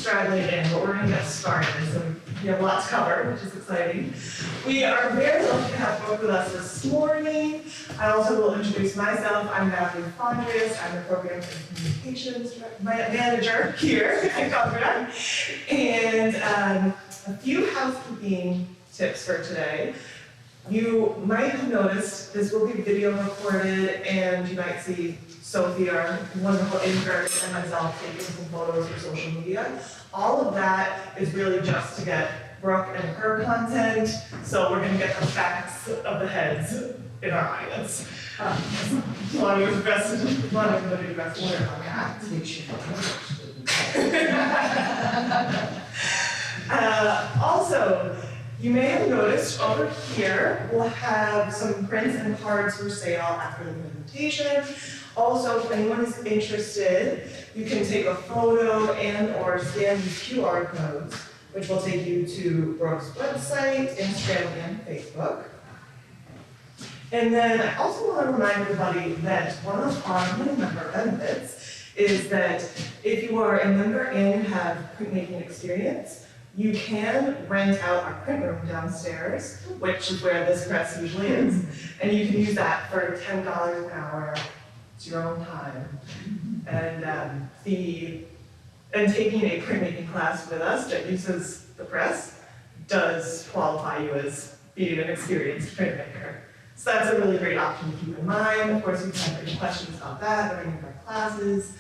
straggling in, but we're going to get started. So we have a lot to cover, which is exciting. We are very lucky to have Brooke with us this morning. I also will introduce myself. I'm Natalie Fondrius. I'm the Program and Communications Manager here at Concord. And a few housekeeping tips for today. You might have noticed this will be video recorded, and you might see Sophie, our wonderful intern, and myself taking some photos for social media. All of that is really just to get Brooke and her content, so we're going to get the facts of the heads in our audience. A lot of everybody dressed in on that. Also, you may have noticed over here, we'll have some prints and cards for sale after the presentation. Also, if anyone is interested, you can take a photo and or scan these QR codes, which will take you to Brooke's website, Instagram, and Facebook. And then I also want to remind everybody that one of our member benefits is that if you are a member and you have printmaking experience, you can rent out our print room downstairs, which is where this press usually is, and you can use that for $10 an hour. It's your own time. And taking a printmaking class with us that uses the press does qualify you as being an experienced printmaker. So that's a really great option to keep in mind. Of course, if you have any questions about that or any of our classes,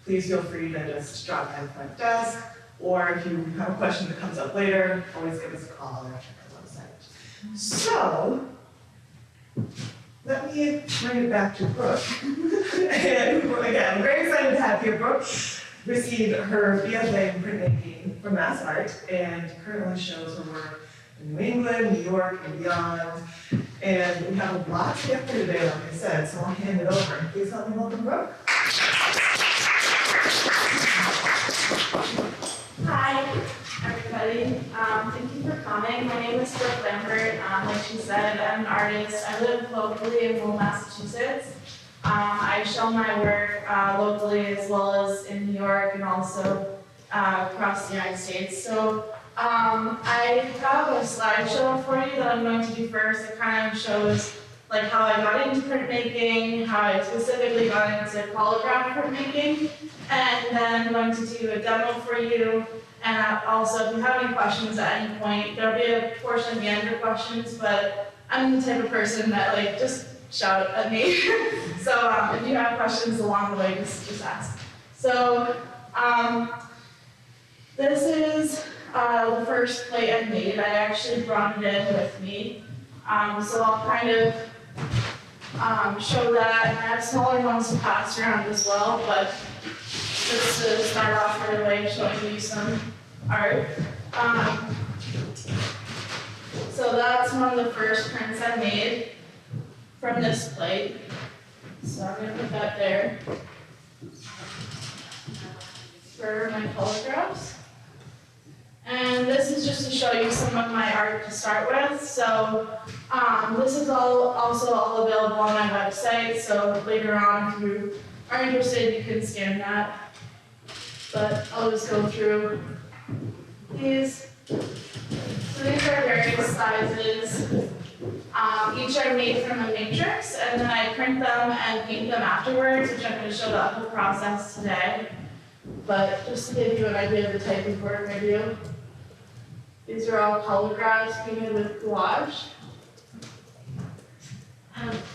please feel free to just drop by the front desk. Or if you have a question that comes up later, always give us a call or check our website. So, let me bring it back to Brooke. And again, I'm very excited to have you. Brooke received her BFA in printmaking from Mass Art and currently shows her work in New England, New York, and beyond. And we have a lot to get through today, like I said, so I'll hand it over. Please help me welcome Brooke. Hi, everybody. Thank you for coming. My name is Brooke Lambert. Like she said, I'm an artist. I live locally in Lowell, Massachusetts. I show my work locally as well as in New York and also across the United States. So I have a slideshow for you that I'm going to do first. It kind of shows like how I got into printmaking, how I specifically got into collagraph printmaking, and then I'm going to do a demo for you. And also, if you have any questions at any point, there'll be a portion at the end for questions, but I'm the type of person that like just shout at me. So if you have questions along the way, just ask. So this is the first plate I made. I actually brought it in with me. So I'll kind of show that, and I have smaller ones to pass around as well, but just to start off right away, showing you some art. So that's one of the first prints I made from this plate. So I'm going to put that there for my collagraphs. And this is just to show you some of my art to start with. So this is also all available on my website. So later on, if you are interested, you can scan that. But I'll just go through these. So these are various sizes. Each are made from a matrix, and then I print them and paint them afterwards, which I'm going to show the whole process today. But just to give you an idea of the type of work I do. These are all collagraphs painted with gouache.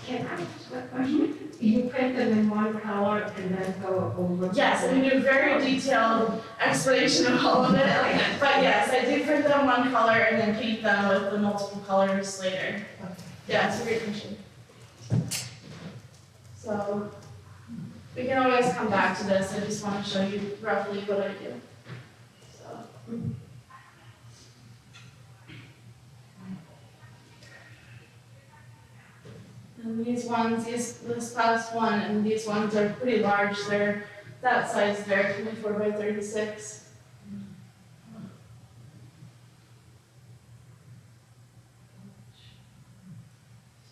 Can I ask a question? You print them in one color and then go over? Yes, and we do a very detailed explanation of all of it. But yes, I do print them one color and then paint them with the multiple colors later. Yeah, it's a great question. So we can always come back to this. I just want to show you roughly what I do. So. And these ones, this last one, and these ones are pretty large. They're that size there, 24 by 36.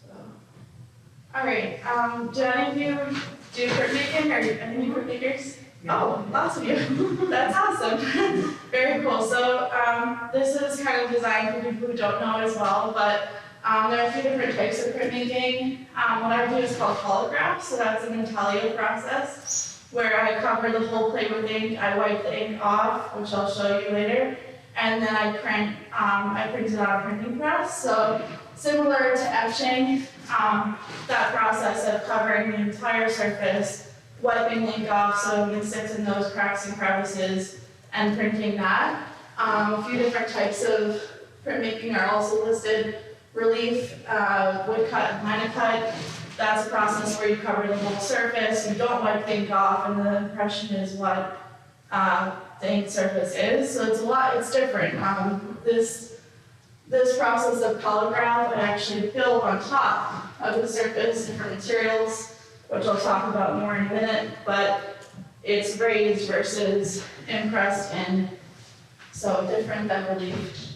So, all right. Do any of you do printmaking, or any printmakers? Oh, lots of you. That's awesome. Very cool. So this is kind of designed for people who don't know as well, but there are a few different types of printmaking. What I do is called collagraphs, so that's an intaglio process where I cover the whole plate with ink, I wipe the ink off, which I'll show you later, and then I print it on a printing press. So similar to etching, that process of covering the entire surface, wiping ink off so it sits in those cracks and crevices, and printing that. A few different types of printmaking are also listed. Relief, woodcut, and linocut. That's a process where you cover the whole surface, you don't wipe the ink off, and the impression is what the ink surface is. So it's different. This process of collagraph, I actually build on top of the surface different materials, which I'll talk about more in a minute, but it's raised versus impressed in, so different than relief.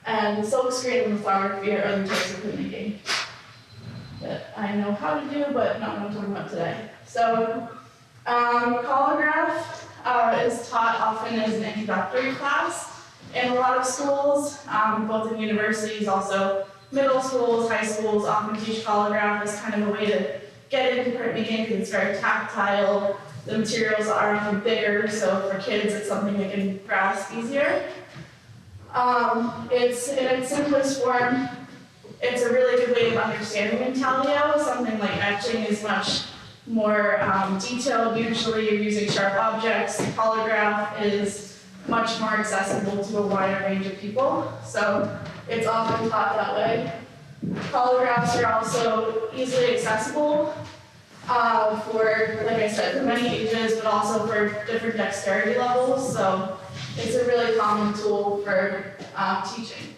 And silk screen and lithography are other types of printmaking that I know how to do, but not what I'm talking about today. So, collagraph is taught often as an introductory class in a lot of schools, both in universities, also middle schools, high schools often teach collagraph as kind of a way to get into printmaking because it's very tactile. The materials are often bigger, so for kids it's something they can grasp easier. It's in its simplest form, it's a really good way of understanding intaglio. Something like etching is much more detailed. Usually you're using sharp objects. Collagraph is much more accessible to a wider range of people, so it's often taught that way. Collagraphs are also easily accessible for, like I said, for many ages, but also for different dexterity levels. So it's a really common tool for teaching.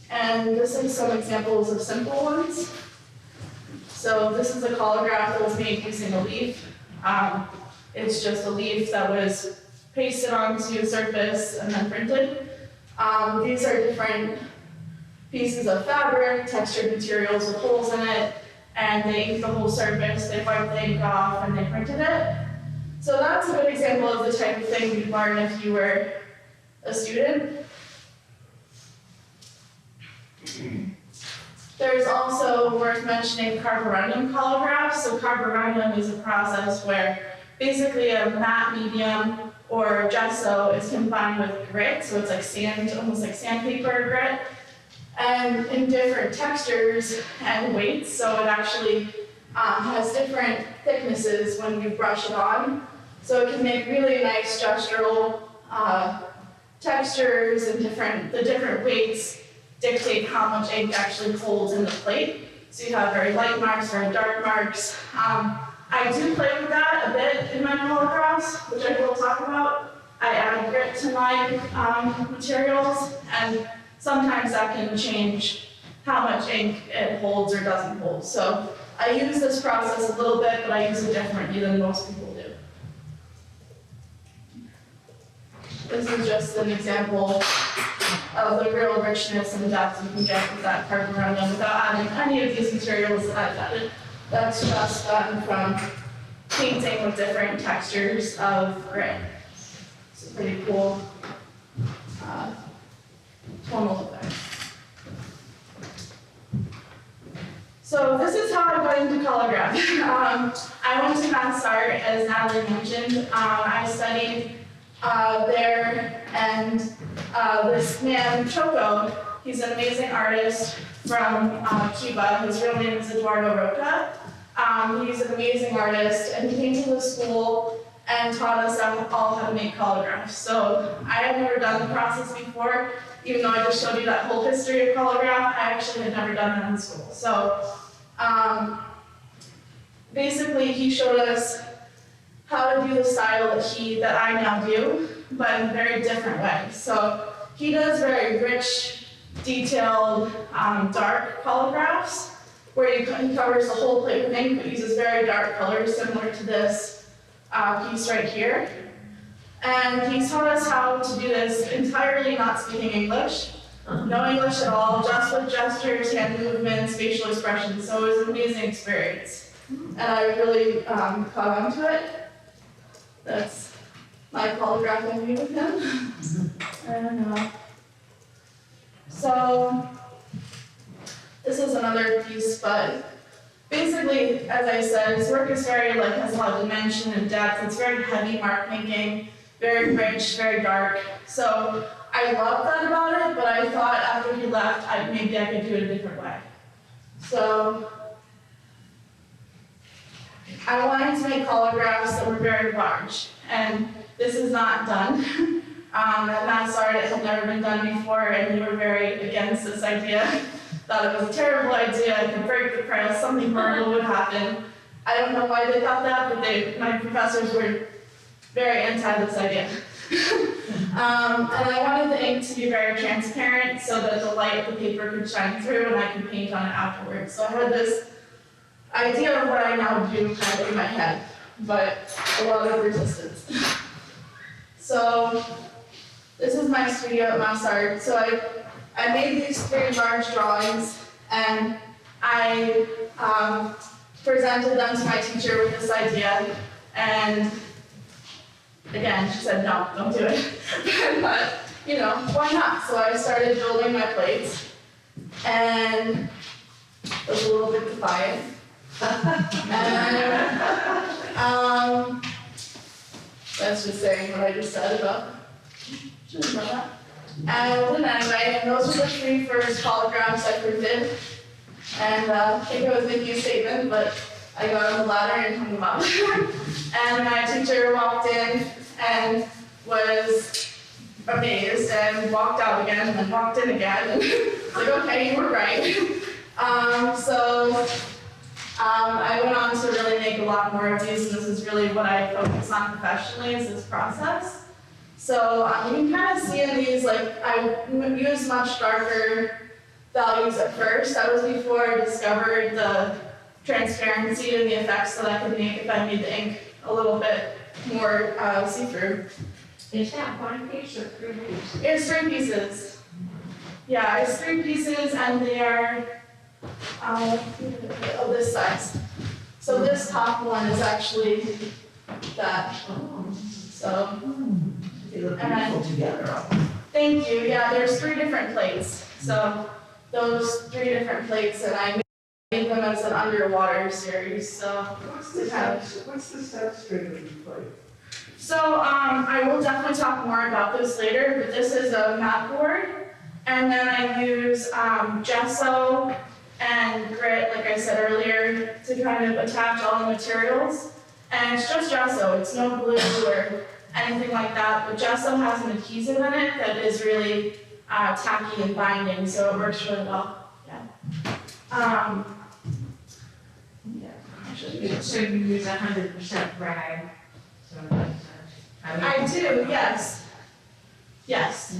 And this is some examples of simple ones. So this is a collagraph that was made using a leaf. It's just a leaf that was pasted onto a surface and then printed. These are different pieces of fabric, textured materials with holes in it, and they inked the whole surface, they wiped the ink off, and they printed it. So that's a good example of the type of thing you'd learn if you were a student. There's also worth mentioning carborundum collagraphs. So carborundum is a process where basically a matte medium or gesso is combined with grit, so it's like sand, almost like sandpaper grit, and in different textures and weights, so it actually has different thicknesses when you brush it on. So it can make really nice gestural textures, and the different weights dictate how much ink actually holds in the plate. So you have very light marks, very dark marks. I do play with that a bit in my collagraphs, which I will talk about. I add grit to my materials, and sometimes that can change how much ink it holds or doesn't hold. So I use this process a little bit, but I use it differently than most people do. This is just an example of the real richness and depth you can get with that carborundum without adding any of these materials that I've added. That's just gotten from painting with different textures of grit. It's a pretty cool tonal effect. So this is how I got into collagraph. I went to Mass Art, as Natalie mentioned. I studied there, and this man, Choco, he's an amazing artist from Cuba. His real name is Eduardo Roca. He's an amazing artist, and he came to the school and taught us all how to make collagraphs. So I had never done the process before, even though I just showed you that whole history of collagraph. I actually had never done that in school. So basically, he showed us how to do the style that I now do, but in a very different way. So he does very rich, detailed, dark collagraphs, where he covers the whole plate with ink, but uses very dark colors, similar to this piece right here. And he taught us how to do this entirely not speaking English, no English at all, just with gestures, hand movements, facial expressions. So it was an amazing experience. And I really caught on to it. That's holograph movie with him. I don't know. So this is another piece, but basically, as I said, his work is very, has a lot of dimension and depth. It's very heavy mark making, very rich, very dark. So I love that about it, but I thought after he left, maybe I could do it a different way. So I wanted to make collagraphs that were very large, and this is not done. At Mass Art, it had never been done before, and we were very against this idea. Thought it was a terrible idea, it could break the press, something horrible would happen. I don't know why they thought that, but my professors were very anti this idea. And I wanted the ink to be very transparent so that the light of the paper could shine through and I could paint on it afterwards. So I had this idea of what I now do kind of in my head, but a lot of resistance. So this is my studio at Mass Art. So I made these 3 large drawings, and I presented them to my teacher with this idea, and again, she said, no, don't do it. But, why not? So I started building my plates, and was a little bit defiant. And, that's just saying what I just said about, should have done that. And anyway, those are the 3 first holograms I printed. And I think I was making a statement, but I got on the ladder and hung them up. And my teacher walked in and was amazed and walked out again and then walked in again. And like, okay, you were right. I went on to really make a lot more of these, and this is really what I focus on professionally, is this process. So you can kind of see in these, I use much darker values at first. That was before I discovered the transparency and the effects that I could make if I made the ink a little bit more see-through. Is that one piece or 3 pieces? It's 3 pieces. Yeah, it's 3 pieces, and they are this size. So this top one is actually that. So. They look beautiful together. Thank you. Yeah, there's 3 different plates. So those 3 different plates, and I made them as an underwater series. So What's the substrate of the plate? So I will definitely talk more about this later, but this is a mat board, and then I use gesso and grit, like I said earlier, to kind of attach all the materials. And it's just gesso. It's no glue or anything like that, but gesso has an adhesive in it that is really tacky and binding, so it works really well. Yeah. So you use 100% rag? So I do, yes. Yes.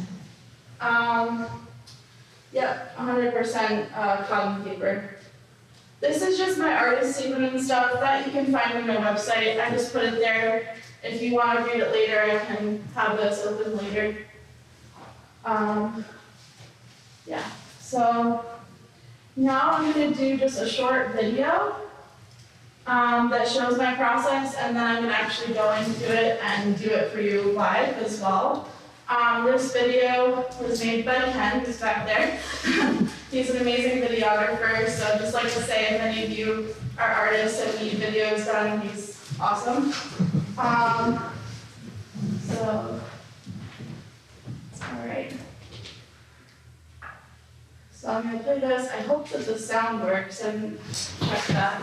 Yep, 100% cotton paper. This is just my artist statement and stuff that you can find on my website. I just put it there. If you want to read it later, I can have this open later. Yeah, so now I'm going to do just a short video that shows my process, and then I'm going to actually go into it and do it for you live as well. This video was made by Ken, who's back there. He's an amazing videographer, so I'd just like to say if any of you are artists and need videos done, he's awesome. Alright. So I'm going to play this. I hope that the sound works. I didn't check that.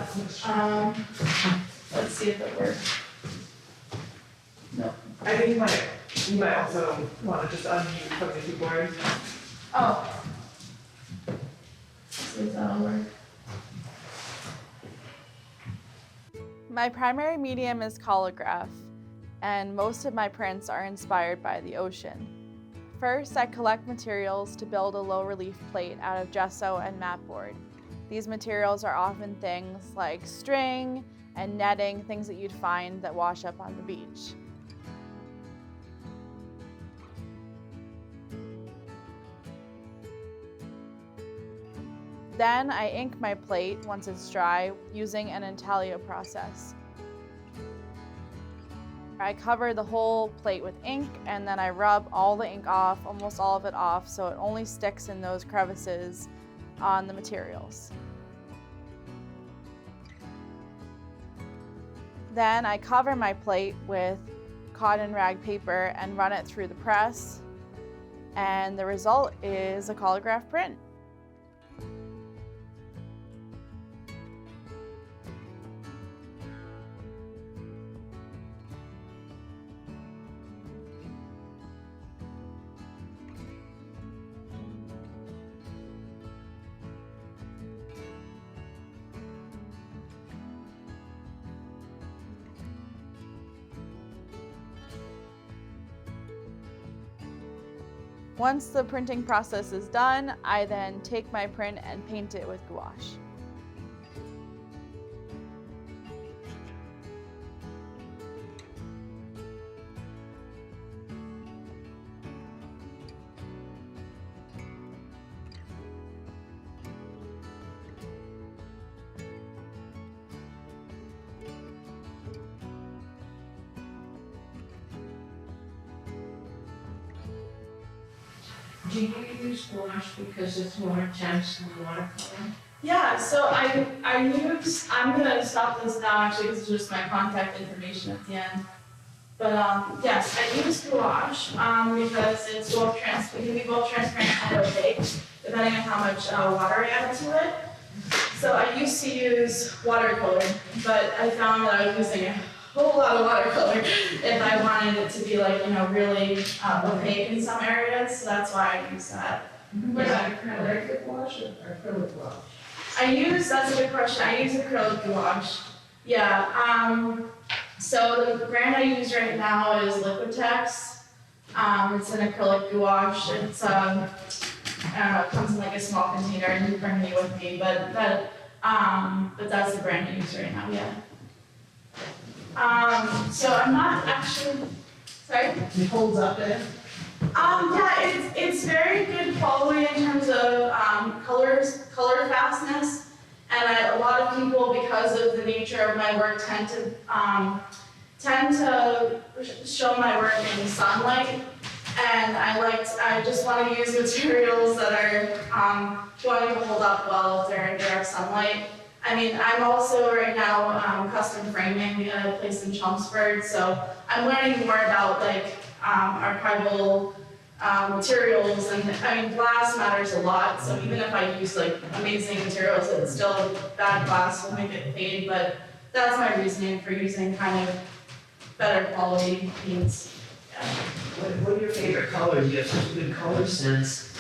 Let's see if it works. No. I think you might also want to just unmute from the keyboard. Oh. See if that'll work. My primary medium is collograph, and most of my prints are inspired by the ocean. First, I collect materials to build a low-relief plate out of gesso and mat board. These materials are often things like string and netting, things that you'd find that wash up on the beach. Then I ink my plate once it's dry using an intaglio process. I cover the whole plate with ink, and then I rub all the ink off, almost all of it off, so it only sticks in those crevices on the materials. Then I cover my plate with cotton rag paper and run it through the press, and the result is a collagraph print. Once the printing process is done, I then take my print and paint it with gouache. Do you use gouache because it's more intense than watercolor? Yeah, so I'm gonna stop this now actually because it's just my contact information at the end. But yes, I use gouache because it's it can be both transparent and opaque, depending on how much water I add to it. So I used to use watercolor, but I found that I was using a whole lot of watercolor if I wanted it to be like, really opaque in some areas, so that's why I use that. Was that acrylic gouache or acrylic gouache? That's a good question, I use acrylic gouache. Yeah, so the brand I use right now is Liquitex. It's an acrylic gouache. It's, I don't know, it comes in like a small container and you bring me with me, but that's the brand I use right now, yeah. So I'm not actually, sorry? It holds up there? Yeah, it's very good quality in terms of color fastness, and a lot of people, because of the nature of my work, tend to show my work in sunlight, and I just want to use materials that are going to hold up well if they're in direct sunlight. I mean, I'm also right now custom framing at a place in Chelmsford, so I'm learning more about like archival materials, and I mean, glass matters a lot, so even if I use like amazing materials, it's still bad glass will make it fade, but that's my reasoning for using kind of better quality paints. Yeah. What are your favorite colors? You have such a good color sense.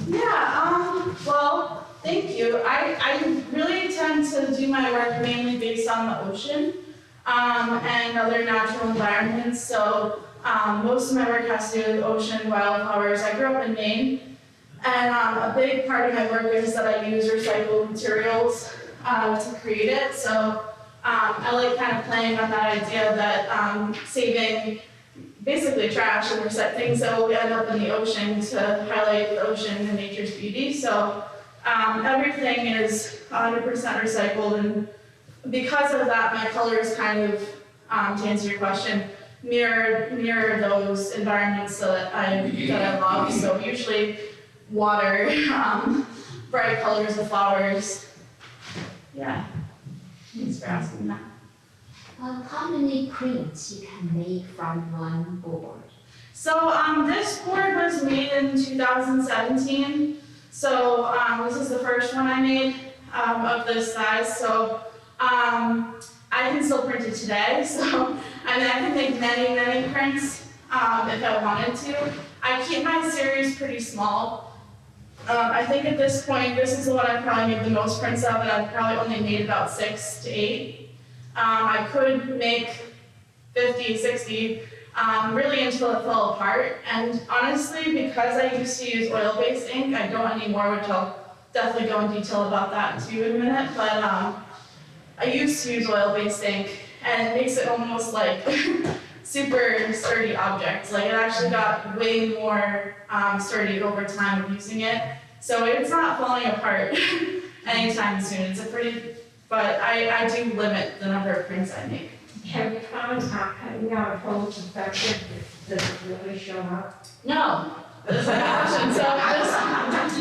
Yeah, well, thank you. I really tend to do my work mainly based on the ocean and other natural environments. So most of my work has to do with ocean, wildflowers. I grew up in Maine, and a big part of my work is that I use recycled materials to create it. So I like kind of playing on that idea that saving basically trash and things that will end up in the ocean to highlight the ocean and nature's beauty. So everything is 100% recycled, and because of that, my colors kind of, to answer your question, mirror those environments that I love. So usually water, bright colors of flowers. Yeah, thanks for asking that. How many prints you can make from one board? So this board was made in 2017. So this is the first one I made of this size. So I can still print it today. So I mean, I can make many prints if I wanted to. I keep my series pretty small. I think at this point, this is the one I probably made the most prints of, and I've probably only made about 6 to 8. I could make 50, 60, really until it fell apart. And honestly, because I used to use oil-based ink, I don't anymore, which I'll definitely go in detail about that too in a minute. But I used to use oil-based ink, and it makes it almost like super sturdy objects. Like it actually got way more sturdy over time of using it. So it's not falling apart anytime soon. It's a pretty, but I do limit the number of prints I make. Have you found cutting out holes affected, does it really show up? No, that's a good question. So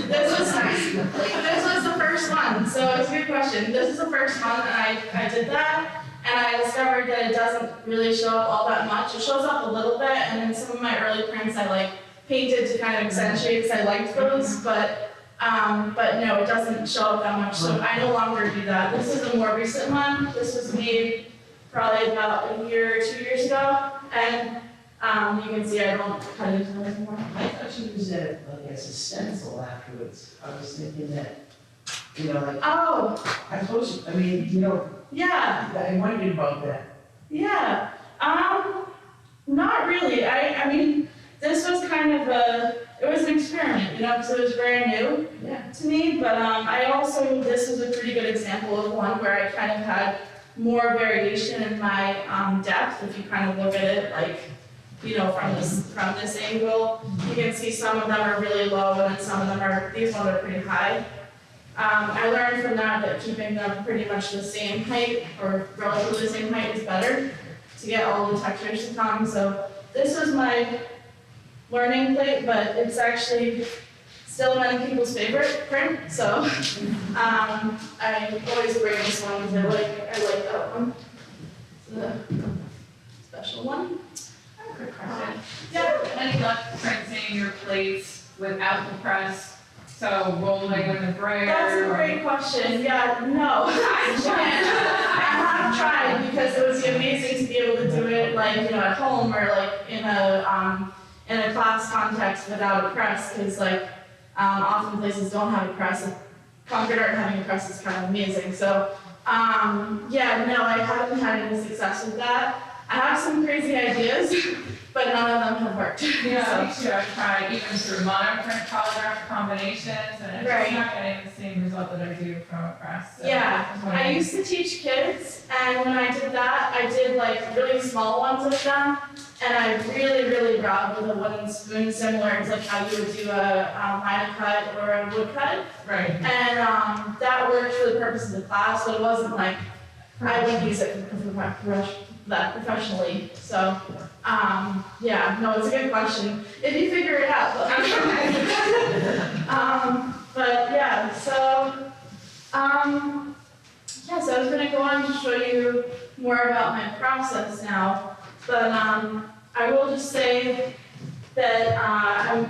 this was the first one. So it's a good question. This is the first one, and I did that, and I discovered that it doesn't really show up all that much. It shows up a little bit, and then some of my early prints I like painted to kind of accentuate because I liked those, but no, it doesn't show up that much. So I no longer do that. This is a more recent one. This was made probably about a year or 2 years ago, and you can see I don't cut into it anymore. I thought you used it like as a stencil afterwards. I was thinking that, you know, like, Oh, I suppose, I mean, you know, yeah, I wondered about that. yeah. Not really. I mean, this was kind of it was an experiment, you know, because it was very new to me, but I also, this was a pretty good example of one where I kind of had more variation in my depth. If you kind of look at it like, you know, from this angle, you can see some of them are really low and then some of them are, these ones are pretty high. I learned from that keeping them pretty much the same height or relatively the same height is better to get all the textures to come. So this was my learning plate, but it's actually still many people's favorite print. So I always bring this one because I like that one. It's a special one. Quick question. Yeah. Any luck printing your plates without the press? So rolling in the brayer? That's a great question. Yeah, no, I can't. I have tried because it would be amazing to be able to do it like, you know, at home or like in a class context without a press, because like often places don't have a press. Concord Art having a press is kind of amazing. So yeah, no, I haven't had any success with that. I have some crazy ideas, but none of them have worked. Yeah, me too. I've tried even through monoprint collagraph combinations, and it's Right. just not getting the same result that I do from a press. So Yeah, that's I why used to teach kids, and when I did that, I did like really small ones with them, and I really rubbed with a wooden spoon, similar to like how you would do a line cut or a wood cut. Right. And that worked for the purpose of the class, but it wasn't like, I wouldn't use it professionally. So, yeah, no, it's a good question. If you figure it out, but but yeah, so, yeah, so I was gonna go on to show you more about my process now, but I will just say that I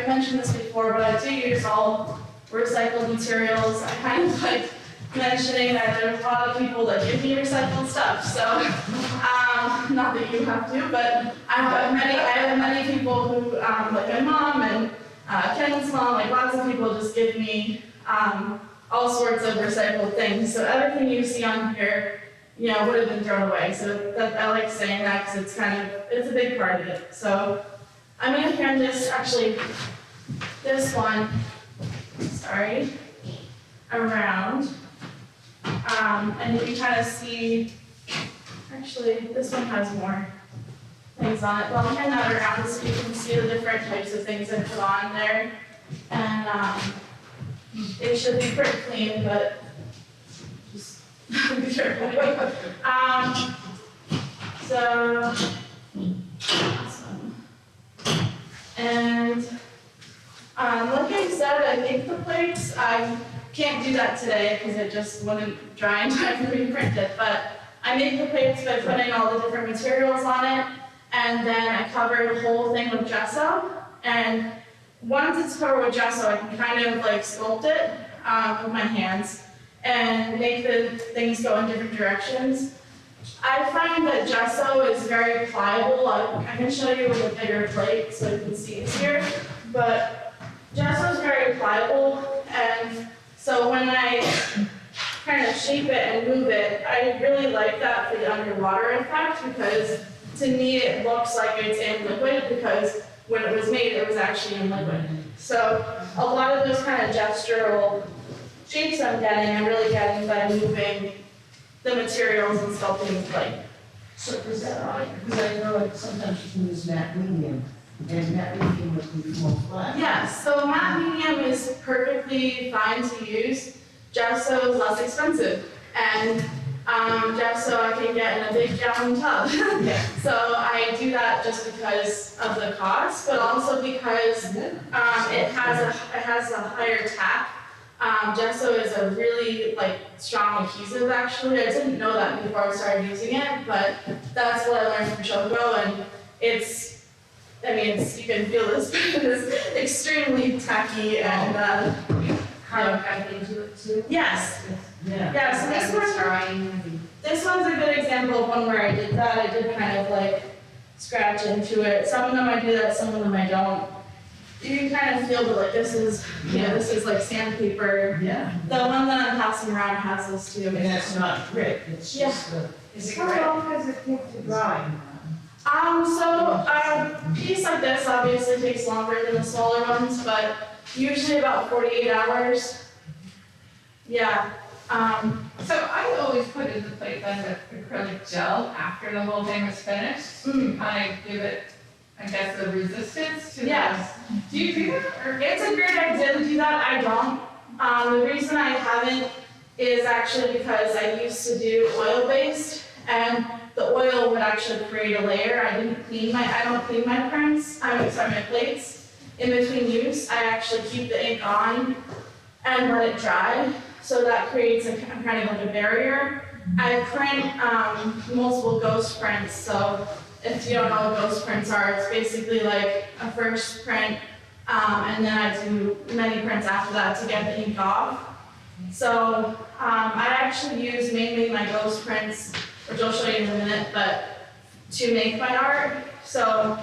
mentioned this before, but I do use all recycled materials. I kind of like mentioning that there's a lot of people that give me recycled stuff, so not that you have to, but I have many people who like my mom and Ken's mom, like lots of people just give me all sorts of recycled things. So everything you see on here, you know, would have been thrown away. So that, I like saying that because it's a big part of it. So I'm gonna hand this one, sorry, around. And you can kind of see, actually, this one has more things on it. But I'll hand that around so you can see the different types of things I put on there. And it should be pretty clean, but just be careful. So, awesome. And like I said, I think the plates, I can't do that today because it just wouldn't dry in time for me to print it, but I make the plates by putting all the different materials on it, and then I cover the whole thing with gesso, and once it's covered with gesso, I can kind of like sculpt it with my hands and make the things go in different directions. I find that gesso is very pliable. I can show you with a bigger plate so you can see it here, but gesso is very pliable, and so when I kind of shape it and move it, I really like that for the underwater effect, because to me it looks like it's in liquid, because when it was made it was actually in liquid. So a lot of those kind of gestural shapes I'm really getting by moving the materials and sculpting the plate. So is that right? Because I know like sometimes you can use matte medium, and matte medium would be more flat. Yes, so matte medium is perfectly fine to use. Gesso is less expensive, and just so I can get in a big gallon tub. Yeah. So I do that just because of the cost, but also because it has a higher tack. Gesso is a really strong adhesive actually. I didn't know that before I started using it, but that's what I learned from Shoko, and you can feel this, but it's extremely tacky and Carve back into it too. yes. Yeah. Yeah, so this one's a good example of one where I did that. I did kind of scratch into it. Some of them I do that, some of them I don't. You can kind of feel that this is like sandpaper. Yeah. The one that I'm passing around has this too. And that's not grit, it's just Is it How grit? long does it take to dry? So a piece like this obviously takes longer than the smaller ones, but usually about 48 hours. Yeah. So I always put in the plate then the acrylic gel after the whole thing was finished, to kind of give it, I guess, the resistance to Yes. Do you do that? Or It's a great idea to do that. I don't. The reason I haven't is actually because I used to do oil-based, and the oil would actually create a layer. I don't clean my prints. My plates in between use. I actually keep the ink on and let it dry. So that creates a kind of like a barrier. I print multiple ghost prints. So if you don't know what ghost prints are, it's basically like a first print, and then I do many prints after that to get the ink off. So I actually use mainly my ghost prints, which I'll show you in a minute, but to make my art. So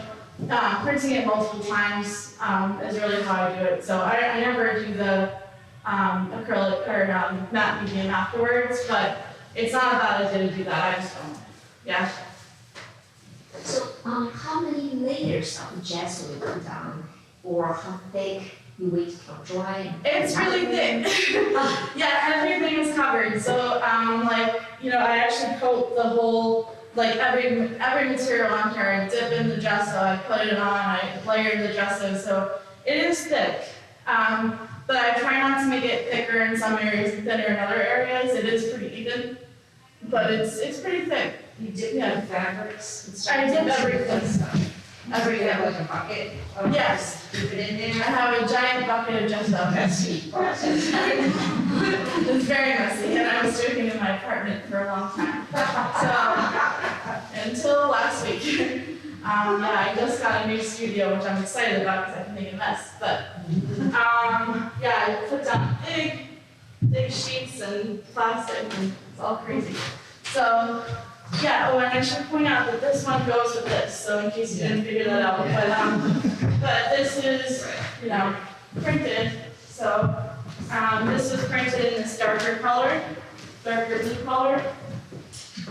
printing it multiple times is really how I do it. So I never do the acrylic or matte medium afterwards, but it's not a bad idea to do that. I just don't. Yeah. So, how many layers of gesso you put on, or how thick you wait till dry? It's really thick. Yeah, everything is covered. So, I actually coat the whole, every material on here. I dip in the gesso, I put it on, I layer the gesso, so it is thick. But I try not to make it thicker in some areas and thinner in other areas. It is pretty even, but it's pretty thick. You dip in fabrics and stuff? I dip everything. Every day, like a bucket? of- Yes. Dip it in I there? have a giant bucket of gesso. Messy process. It's very messy, and I was drinking in my apartment for a long time. So, until last week. I just got a new studio, which I'm excited about because I can make a mess. But, I put down big sheets and plastic, and it's all crazy. So, and I should point out that this one goes with this, so in case you didn't figure that out. But this is, printed. So, this was printed in this darker blue color.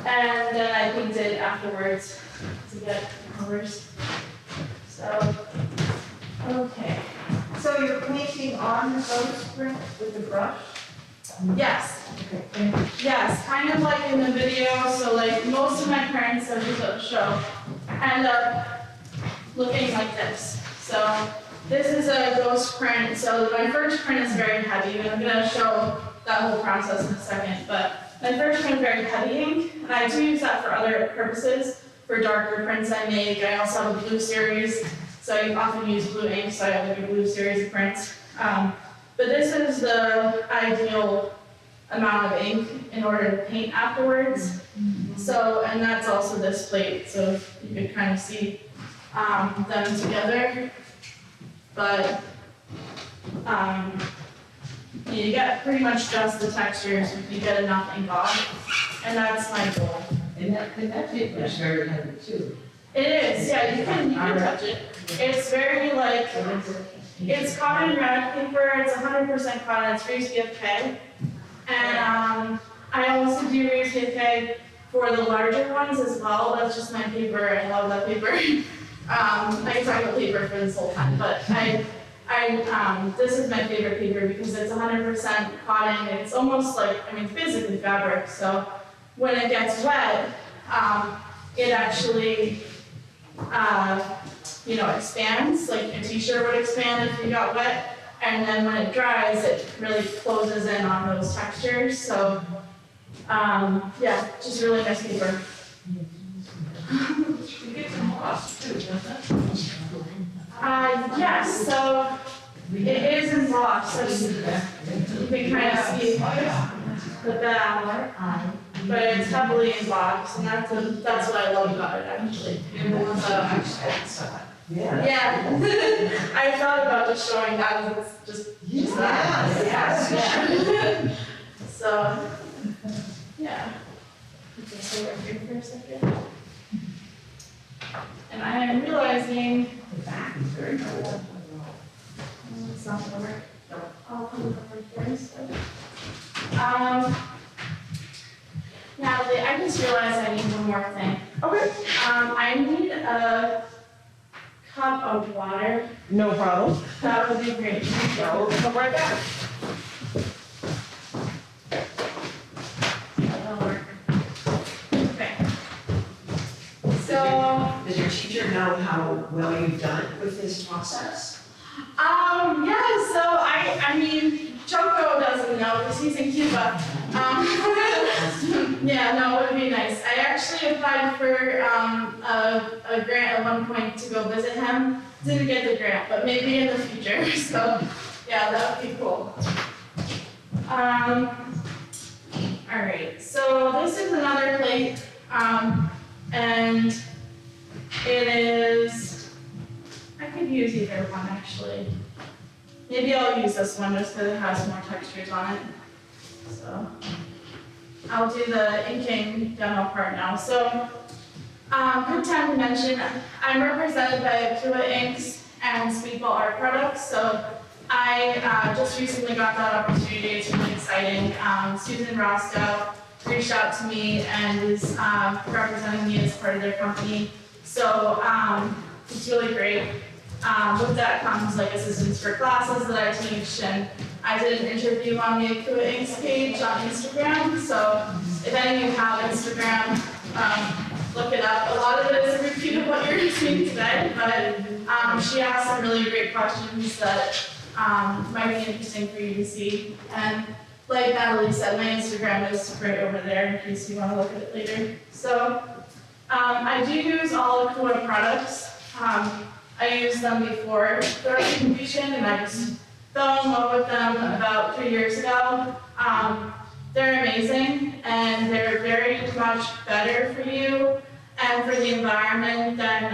And then I painted afterwards to get the colors. So, okay. So you're painting on the ghost print with the brush? Yes. Okay, thank you. Yes, kind of like in the video. So most of my prints that we show end up looking like this. So this is a ghost print. So my first print is very heavy, and I'm gonna show that whole process in a second. But my first print is very heavy ink, and I do use that for other purposes. For darker prints I make, I also have a blue series. So I often use blue ink, so I have a blue series of prints. But this is the ideal amount of ink in order to paint afterwards. So, and that's also this plate, so you can kind of see them together. But you get pretty much just the textures if you get enough ink off, and that's my goal. And that paper is very heavy too. It is, yeah, you can touch it. It's very it's cotton red paper, it's 100% cotton, it's Reese BFK. And I also do Reese BFK for the larger ones as well. That's just my paper, I love that paper. I can talk about paper for this whole time, but this is my favorite paper because it's 100% cotton. It's almost it's basically fabric, so when it gets wet, it actually expands, like a t-shirt would expand if you got wet, and then when it dries, it really closes in on those textures. So, Yeah, just really nice paper. You get some moss too, doesn't it? Yes, so it is embossed, so you can kind of see the back, but it's heavily embossed, and that's what I love about it, actually. Yeah. I thought about just showing that, and it's just that. Yeah. So, yeah. Just stay right here for a second. And I am realizing it's not gonna work. I'll put it over here instead. Natalie, I just realized I need one more thing. Okay. I need a cup of water. No problem. That would be great. I'll come right back. That'll work. Okay. So, Does your teacher know how well you've done with this process? yeah, so I mean, Choco doesn't know because he's in Cuba. Yeah, no, it would be nice. I actually applied for a grant at one point to go visit him. Didn't get the grant, but maybe in the future. So, yeah, that would be cool. All right, so this is another plate, and it is, I could use either one actually. Maybe I'll use this one just because it has more textures on it. So I'll do the inking demo part now. So good time to mention, I'm represented by Akua Inks and Speedball Art Products. So I just recently got that opportunity. It's really exciting. Susan Roscoe reached out to me and is representing me as part of their company. So it's really great. With that comes like assistance for classes that I teach, and I did an interview on the Akua Inks page on Instagram. So if any of you have Instagram, look it up. A lot of it is a repeat of what you're seeing today, but she asked some really great questions that might be interesting for you to see. And like Natalie said, my Instagram is right over there in case you want to look at it later. So I do use all Akua products. I used them before the art completion, and I just fell in love with them about 3 years ago. They're amazing, and they're very much better for you and for the environment than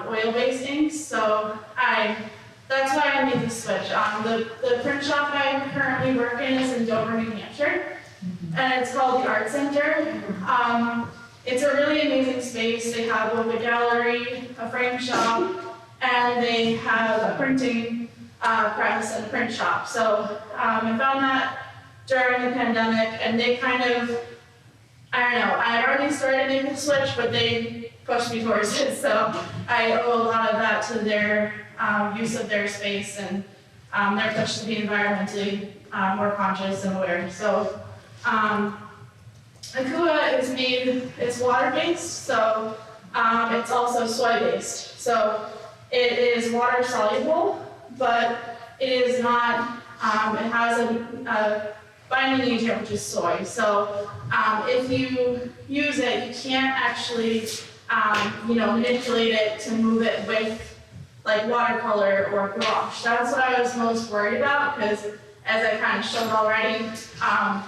oil-based inks. So that's why I made the switch. The print shop I currently work in is in Dover, New Hampshire, and it's called the Art Center. It's a really amazing space. They have a gallery, a frame shop, and they have a printing press and print shop. So I found that during the pandemic, and they kind of, I don't know, I had already started making the switch, but they pushed me towards it. So I owe a lot of that to their use of their space and their push to be environmentally more conscious and aware. So Akua is made, it's water-based, so it's also soy-based. So it is water soluble, but it is not, it has a binding agent, which is soy. So if you use it, you can't actually, manipulate it to move it with like watercolor or gouache. That's what I was most worried about, because as I kind of showed already, I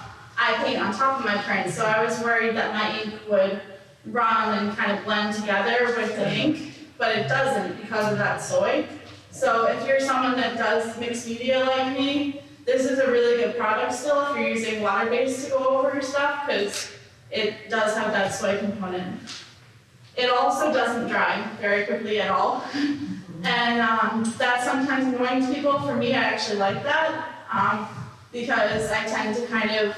paint on top of my print, so I was worried that my ink would run and kind of blend together with the ink. But it doesn't because of that soy. So if you're someone that does mixed media like me, this is a really good product still if you're using water-based to go over your stuff, because it does have that soy component. It also doesn't dry very quickly at all. And that's sometimes annoying to people. For me, I actually like that because I tend to kind of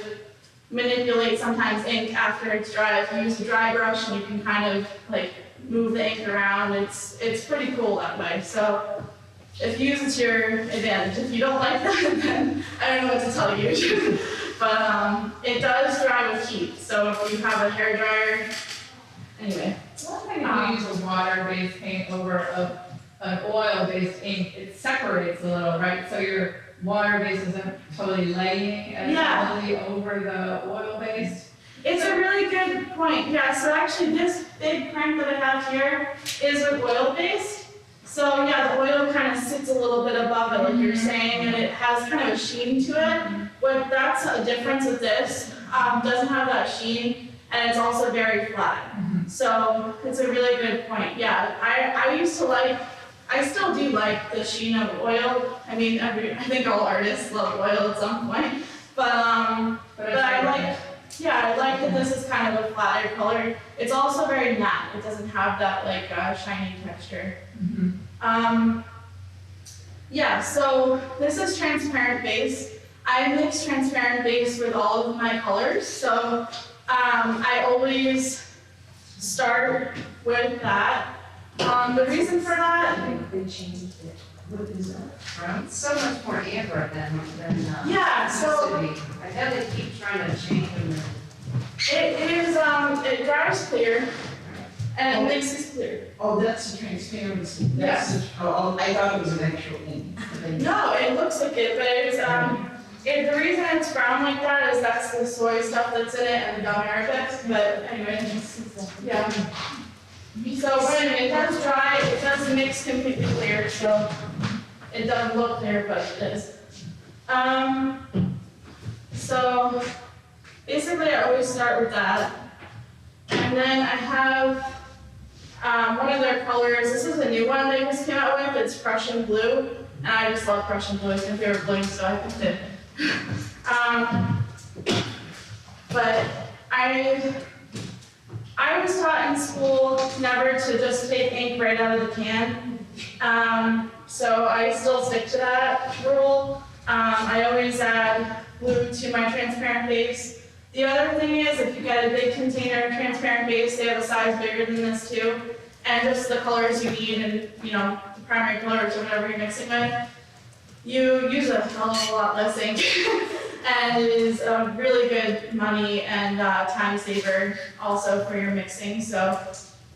manipulate sometimes ink after it's dry. If you use a dry brush and you can kind of like move the ink around, it's pretty cool that way. So if you use it to your advantage. If you don't like that, then I don't know what to tell you. But it does dry with heat. So if you have a hair dryer, anyway. One thing if you use a water-based paint over an oil-based ink, it separates a little, right? So your water-based isn't totally laying as heavily over the oil-based. It's a really good point. Yeah, so actually this big print that I have here is with oil based. So yeah, the oil kind of sits a little bit above it, like you're saying, and it has kind of a sheen to it. But that's a difference with this. Doesn't have that sheen, and it's also very flat. So it's a really good point. Yeah, I used to like, I still do like the sheen of oil. I mean, I think all artists love oil at some point. But I like, yeah, I like that this is kind of a flatter color. It's also very matte. It doesn't have that like shiny texture. Yeah, so this is transparent base. I mix transparent base with all of my colors. So I always start with that. The reason for that, I think they changed it. What is that? It's so much more amber than yeah, so used to be. I know they keep trying to change them. it dries clear and it mixes clear. Oh, that's the transparency. Yes. That's oh, I thought it was an actual ink. No, it looks like it, but it's the reason it's brown like that is that's the soy stuff that's in it and the gum arabic. But anyway, yeah. So when it does dry, it does mix completely clear, so it doesn't look clear, but it is. So basically I always start with that. And then I have one of their colors. This is a new one they just came out with. It's Prussian blue. And I just love Prussian blue. It's my favorite blue, so I picked it. But I was taught in school never to just take ink right out of the can. So I still stick to that rule. I always add blue to my transparent base. The other thing is, if you get a big container of transparent base, they have a size bigger than this too. And just the colors you need and, you know, the primary colors or whatever you're mixing with, you use a hell of a lot less ink. And it is a really good money and time saver also for your mixing. So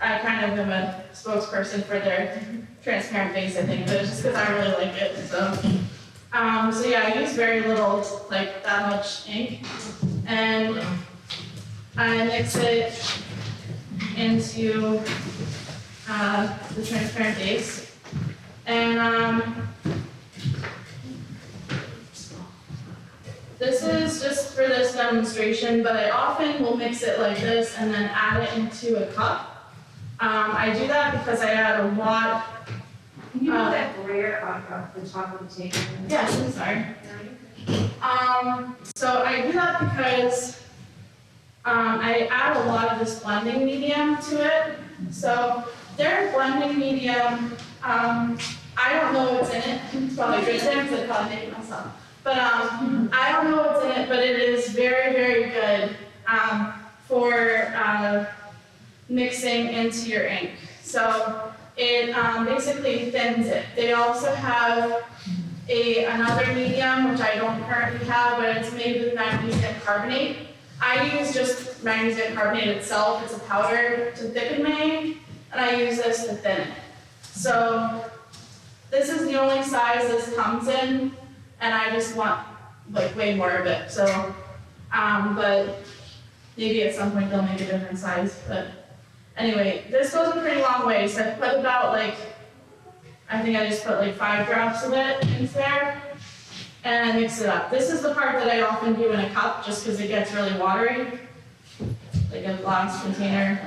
I kind of am a spokesperson for their transparent base, I think, but it's just because I really like it. So yeah, I use very little, like that much ink. And I mix it into the transparent base. And this is just for this demonstration, but I often will mix it like this and then add it into a cup. I do that because I add a lot. Can you move that glare off the top of the table? Yes, I'm sorry. So I do that because I add a lot of this blending medium to it. So their blending medium, I don't know what's in it. It's probably good things that probably make it myself. But I don't know what's in it, but it is very, very good for mixing into your ink. So it basically thins it. They also have another medium, which I don't currently have, but it's made with magnesium carbonate. I use just magnesium carbonate itself. It's a powder to thicken my ink, and I use this to thin it. So this is the only size this comes in, and I just want like way more of it. So, but maybe at some point they'll make a different size. But anyway, this goes a pretty long way. So I put about like, I think I just put like 5 drops of it into there, and I mix it up. This is the part that I often do in a cup, just because it gets really watery, like a glass container.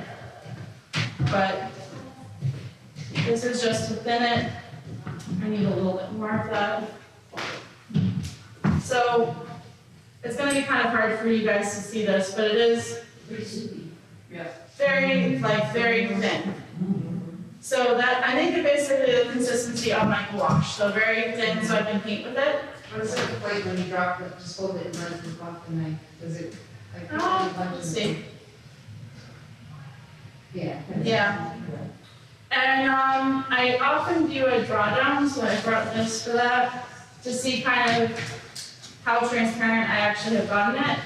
But this is just to thin it. I need a little bit more of that. So it's going to be kind of hard for you guys to see this, but it is very, like, very thin. So that, I think it basically the consistency of my gouache. So very thin so I can paint with it. What is it like when you drop it, just hold it and run it off the knife? Does it like? Let's see. Yeah. Yeah. And I often do a drawdown, so I brought this for that, to see kind of how transparent I actually have gotten it.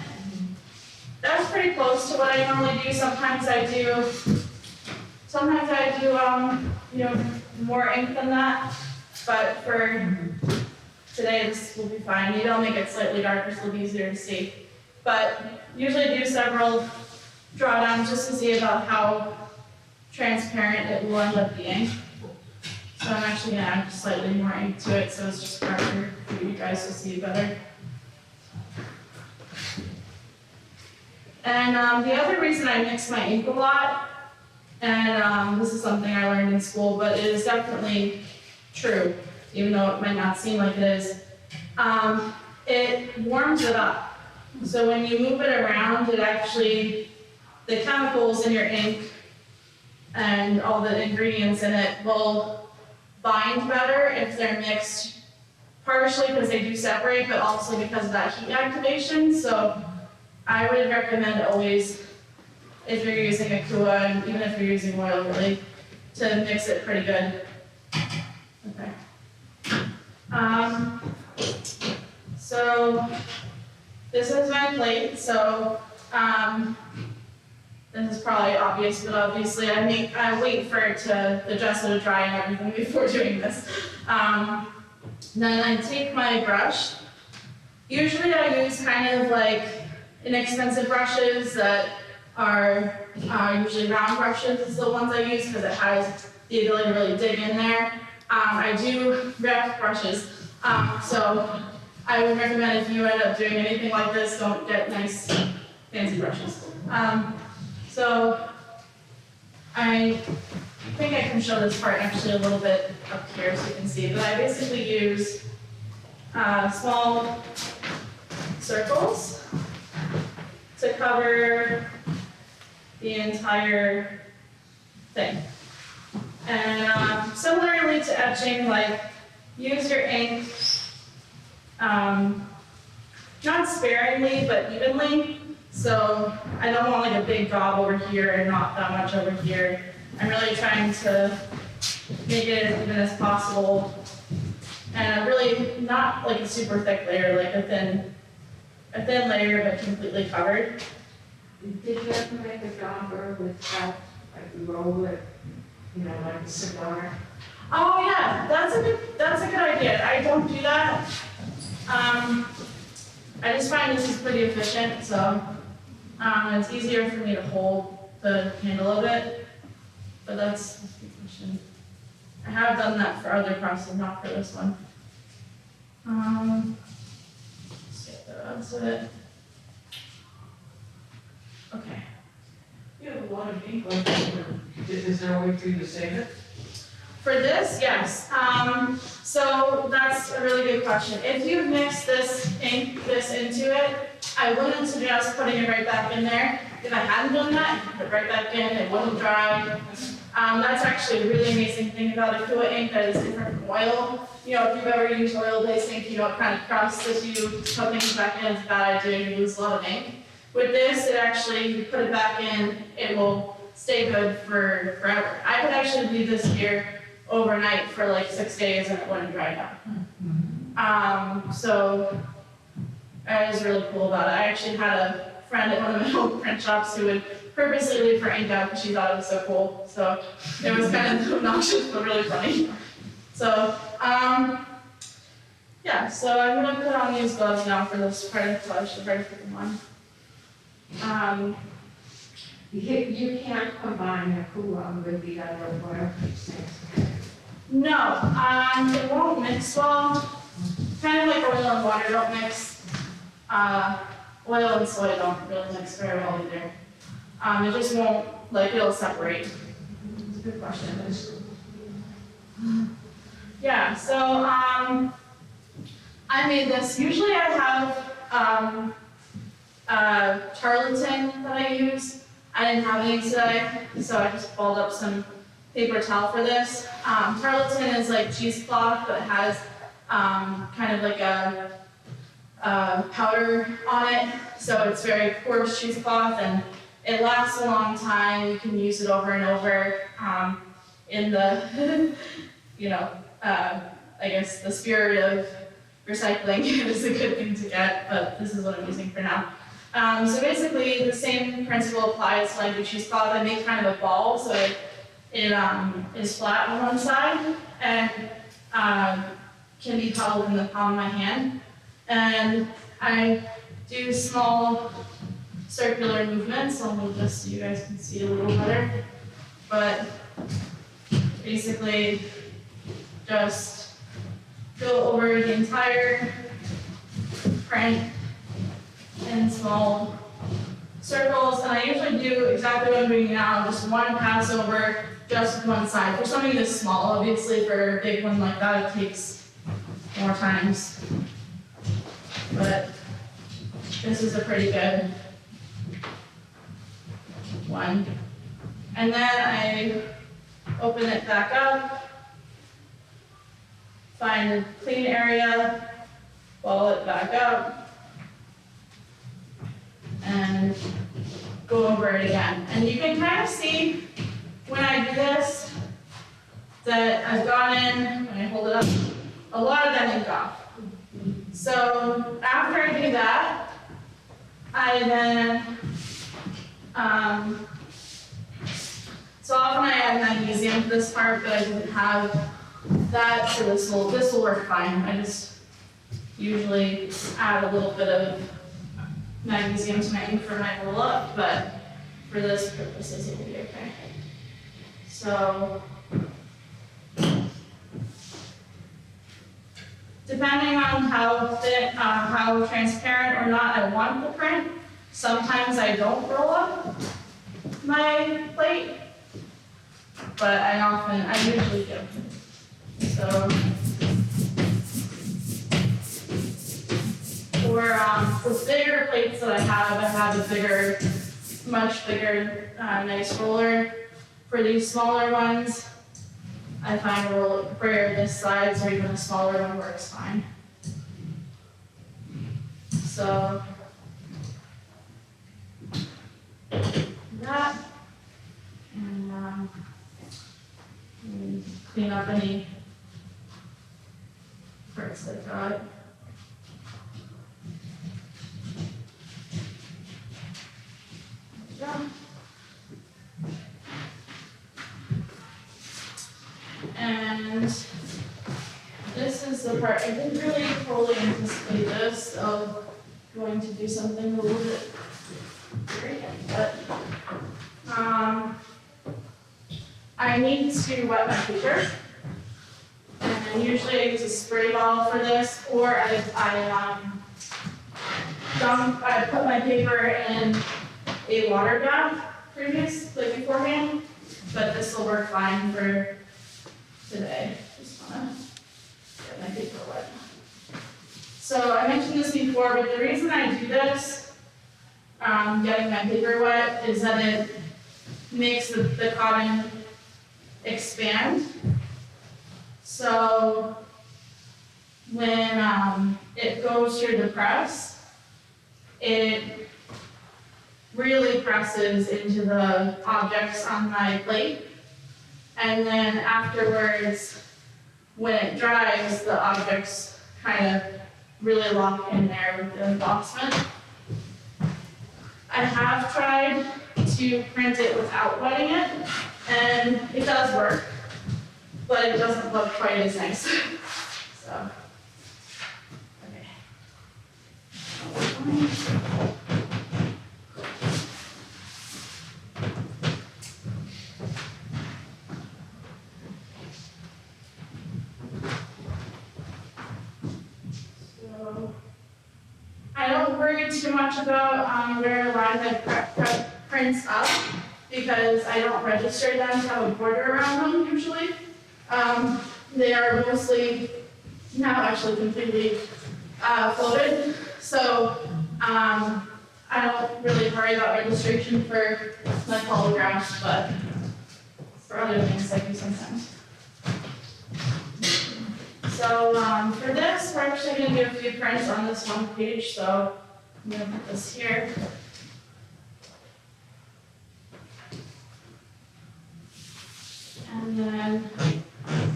That's pretty close to what I normally do. Sometimes I do, you know, more ink than that. But for today, this will be fine. Maybe I'll make it slightly darker so it'll be easier to see. But usually do several drawdowns just to see about how transparent it will end up being. So I'm actually gonna add slightly more ink to it, so it's just harder for you guys to see better. And the other reason I mix my ink a lot, and this is something I learned in school, but it is definitely true, even though it might not seem like it is, it warms it up. So when you move it around, it actually, the chemicals in your ink and all the ingredients in it will bind better if they're mixed, partially because they do separate, but also because of that heat activation. So I would recommend always, if you're using a Kua, and even if you're using oil really, to mix it pretty good. Okay. So this is my plate. So this is probably obvious, but obviously I wait for it to, the gesso to dry and everything before doing this. Then I take my brush. Usually I use kind of like inexpensive brushes that are usually round brushes is the ones I use because it has the ability to really dig in there. I do wrap brushes, so I would recommend if you end up doing anything like this, don't get nice fancy brushes. So I think I can show this part actually a little bit up here so you can see, but I basically use small circles to cover the entire thing. And similarly to etching, like use your ink not sparingly but evenly. So I don't want like a big gob over here and not that much over here. I'm really trying to make it as even as possible. And really not like a super thick layer, like a thin layer but completely covered. Did you ever make a dauber with that, like roll it, you know, like a cigar? Oh yeah, that's a good idea. I don't do that. I just find this is pretty efficient, so it's easier for me to hold the handle of it. But that's efficient. I have done that for other processes, not for this one. Let's get the rest of it. Okay. You have a lot of ink on paper. Is there a way for you to save it? For this, yes. So that's a really good question. If you mix this into it, I wouldn't suggest putting it right back in there. If I hadn't done that, you could put it right back in, it wouldn't dry. That's actually a really amazing thing about a Kua ink that is different from oil. You know, if you've ever used oil-based ink, you know, it kind of crusts if you put things back in, it's a bad idea, you lose a lot of ink. With this, it actually, you put it back in, it will stay good for forever. I could actually leave this here overnight for like 6 days and it wouldn't dry out. So that is really cool about it. I actually had a friend at one of my old print shops who would purposely leave her ink out because she thought it was so cool. So it was kind of obnoxious but really funny. So yeah, so I'm gonna put on these gloves now for this part of the collage, the very second one. You can't combine a Kua with the other oil things. No, it won't mix well. Kind of like oil and water don't mix. Oil and soy don't really mix very well either. It just won't, like, it'll separate. It's a good question. Yeah, so I made this. Usually I have tarlatan that I use. I didn't have any today, so I just balled up some paper towel for this. Tarlatan is like cheesecloth, but it has kind of like a powder on it, so it's very coarse cheesecloth, and it lasts a long time. You can use it over and over in the, you know, I guess the spirit of recycling. It is a good thing to get, but this is what I'm using for now. So basically, the same principle applies when I do cheesecloth. I make kind of a ball, so it is flat on one side and can be held in the palm of my hand. And I do small circular movements, so I'll just so you guys can see a little better. But basically, just go over the entire print in small circles, and I usually do exactly what I'm doing now, just one pass over, just with one side. For something this small, obviously, for a big one like that, it takes more times. But this is a pretty good one. And then I open it back up, find a clean area, ball it back up, and go over it again. And you can kind of see when I do this that I've gone in, when I hold it up, a lot of that ink off. So after I do that, I then, so often I add magnesium to this part, but I didn't have that, so this will work fine. I just usually add a little bit of magnesium to my ink for my roll up, but for this purposes it will be okay. So, depending on how thick, how transparent or not I want the print, sometimes I don't roll up my plate, but I usually do. So, for bigger plates that I have a bigger, much bigger, nice roller. For these smaller ones, I find a roller where this size or even a smaller one works fine. So, that, and clean up any parts I've got. Yeah. And this is the part, I didn't really fully anticipate this, so I'm going to do something a little bit weird, but I need to wet my paper. And usually I use a spray bottle for this, or I put my paper in a water bath beforehand, but this will work fine for today. Just wanna get my paper wet. So I mentioned this before, but the reason I do this, getting my paper wet, is that it makes the cotton expand. So when it goes through the press, it really presses into the objects on my plate. And then afterwards, when it dries, the objects kind of really lock in there with the embossment. I have tried to print it without wetting it, and it does work, but it doesn't look quite as nice. So, okay. I don't worry too much about where a line that prints up, because I don't register them to have a border around them usually. They are mostly now actually completely floated, so I don't really worry about registration for my collagraphs, but for other things I do sometimes. So for this, we're actually going to do a few prints on this one page, so I'm going to put this here. And then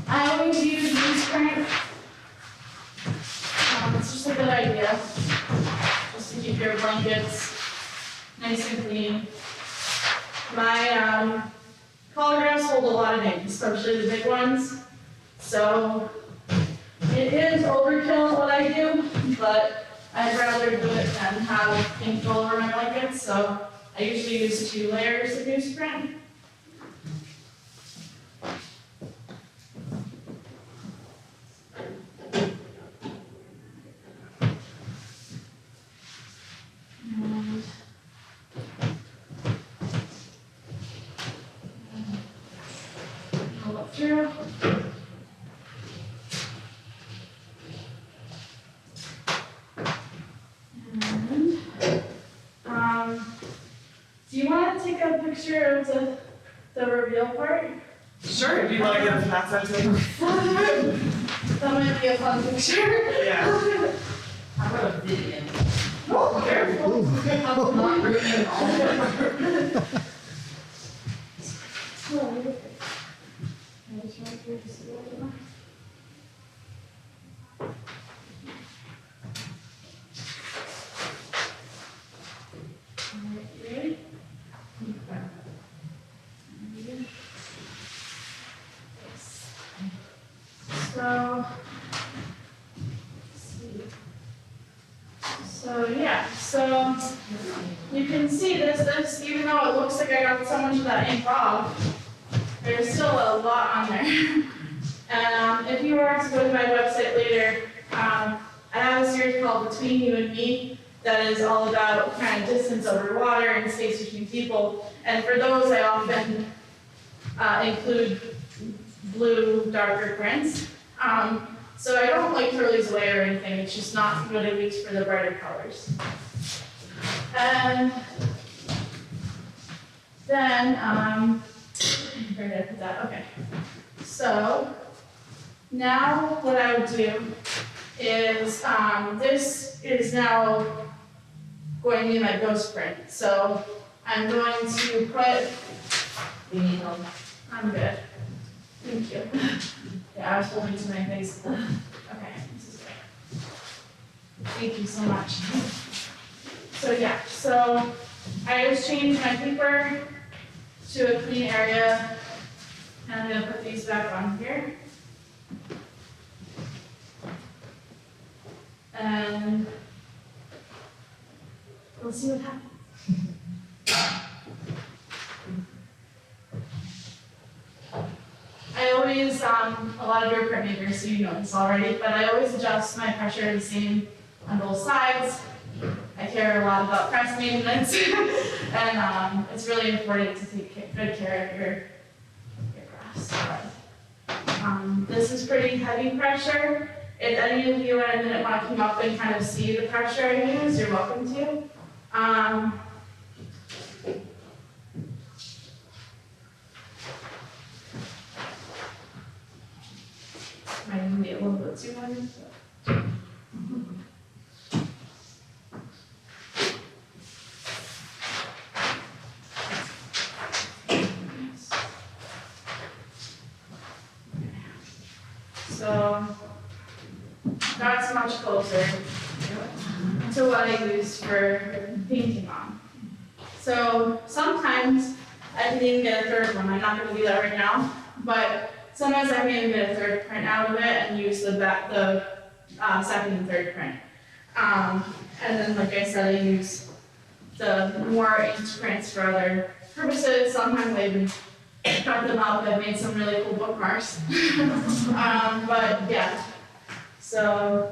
I always use newsprint. It's just a good idea, just to keep your blankets nice and clean. My collagraphs hold a lot of ink, especially the big ones. So it is overkill what I do, but I'd rather do it than have paint all over my blankets, so I usually use 2 layers of newsprint. I'll look through. Do you want to take a picture of the reveal part? Sure, do you want to get a pass that to me? That might be a fun picture. Yeah. How about a video? Oh, careful. How not ruining all of it. Ready? So, so you can see this, even though it looks like I got so much of that ink off, there's still a lot on there. And if you were to go to my website later, I have a series called Between You and Me that is all about kind of distance over water and space between people. And for those, I often include blue, darker prints. So I don't like throw these away or anything, it's just not what I use for the brighter colors. And then, where did I put that? Okay. So now what I would do is, this is now going to be my ghost print. So I'm going to put, We need help. I'm good. Thank you. Yeah, I was holding too many things. Okay, this is great. Thank you so much. So yeah, so I just changed my paper to a clean area, and I'm gonna put these back on here. And we'll see what happens. I always, a lot of your printmakers, so you know this already, but I always adjust my pressure the same on both sides. I care a lot about press maintenance, and it's really important to take good care of your graphs. This is pretty heavy pressure. If any of you in a minute want to come up and kind of see the pressure I use, you're welcome to. Might be a little bit too heavy. So that's much closer to what I use for painting on. So sometimes I can even get a third one. I'm not going to do that right now, but sometimes I can even get a third print out of it and use the second and third print. And then, like I said, I use the more inked prints for other purposes. Sometimes I even cut them up. I've made some really cool bookmarks. But yeah, so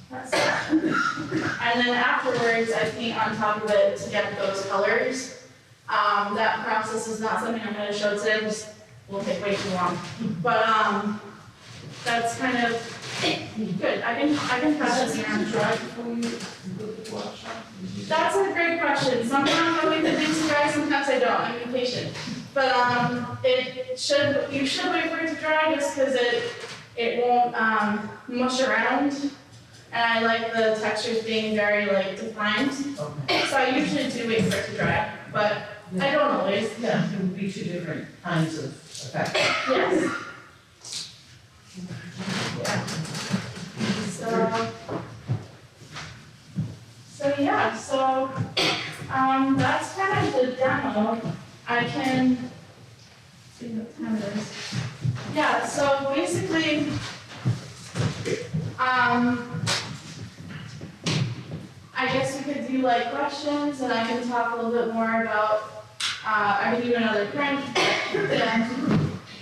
that's that. And then afterwards, I paint on top of it to get those colors. That process is not something I'm going to show today. Just will take way too long. But that's kind of good. I can press this around. Dry before you go to the workshop? That's a great question. Sometimes I wait for things to dry, sometimes I don't. I'm impatient. But you should wait for it to dry just because it won't mush around. And I like the textures being very defined. Okay. So I usually do wait for it to dry, but I don't always. Yeah, it would be 2 different kinds of effects. Yes. Yeah. So yeah, so that's kind of the demo. I can see what time it is. Yeah, so basically, you like questions, and I can talk a little bit more about, I can do another print.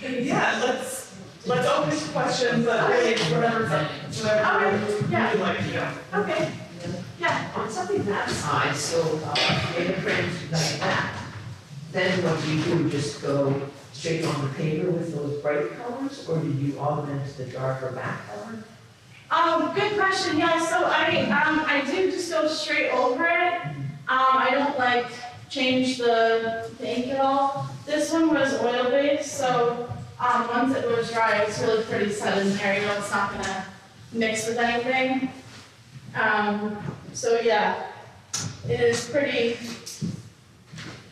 Yeah, let's open to questions, but really, whatever Yeah. you'd like to go. Okay, yeah. On something that size, so in a print like that, then what do you do, just go straight on the paper with those bright colors, or did you augment the darker back color? Good question, yeah, so I do just go straight over it. I don't like change the ink at all. This one was oil-based, so, once it was dry, it's really pretty sedentary, it's not gonna mix with anything. So yeah, it is pretty,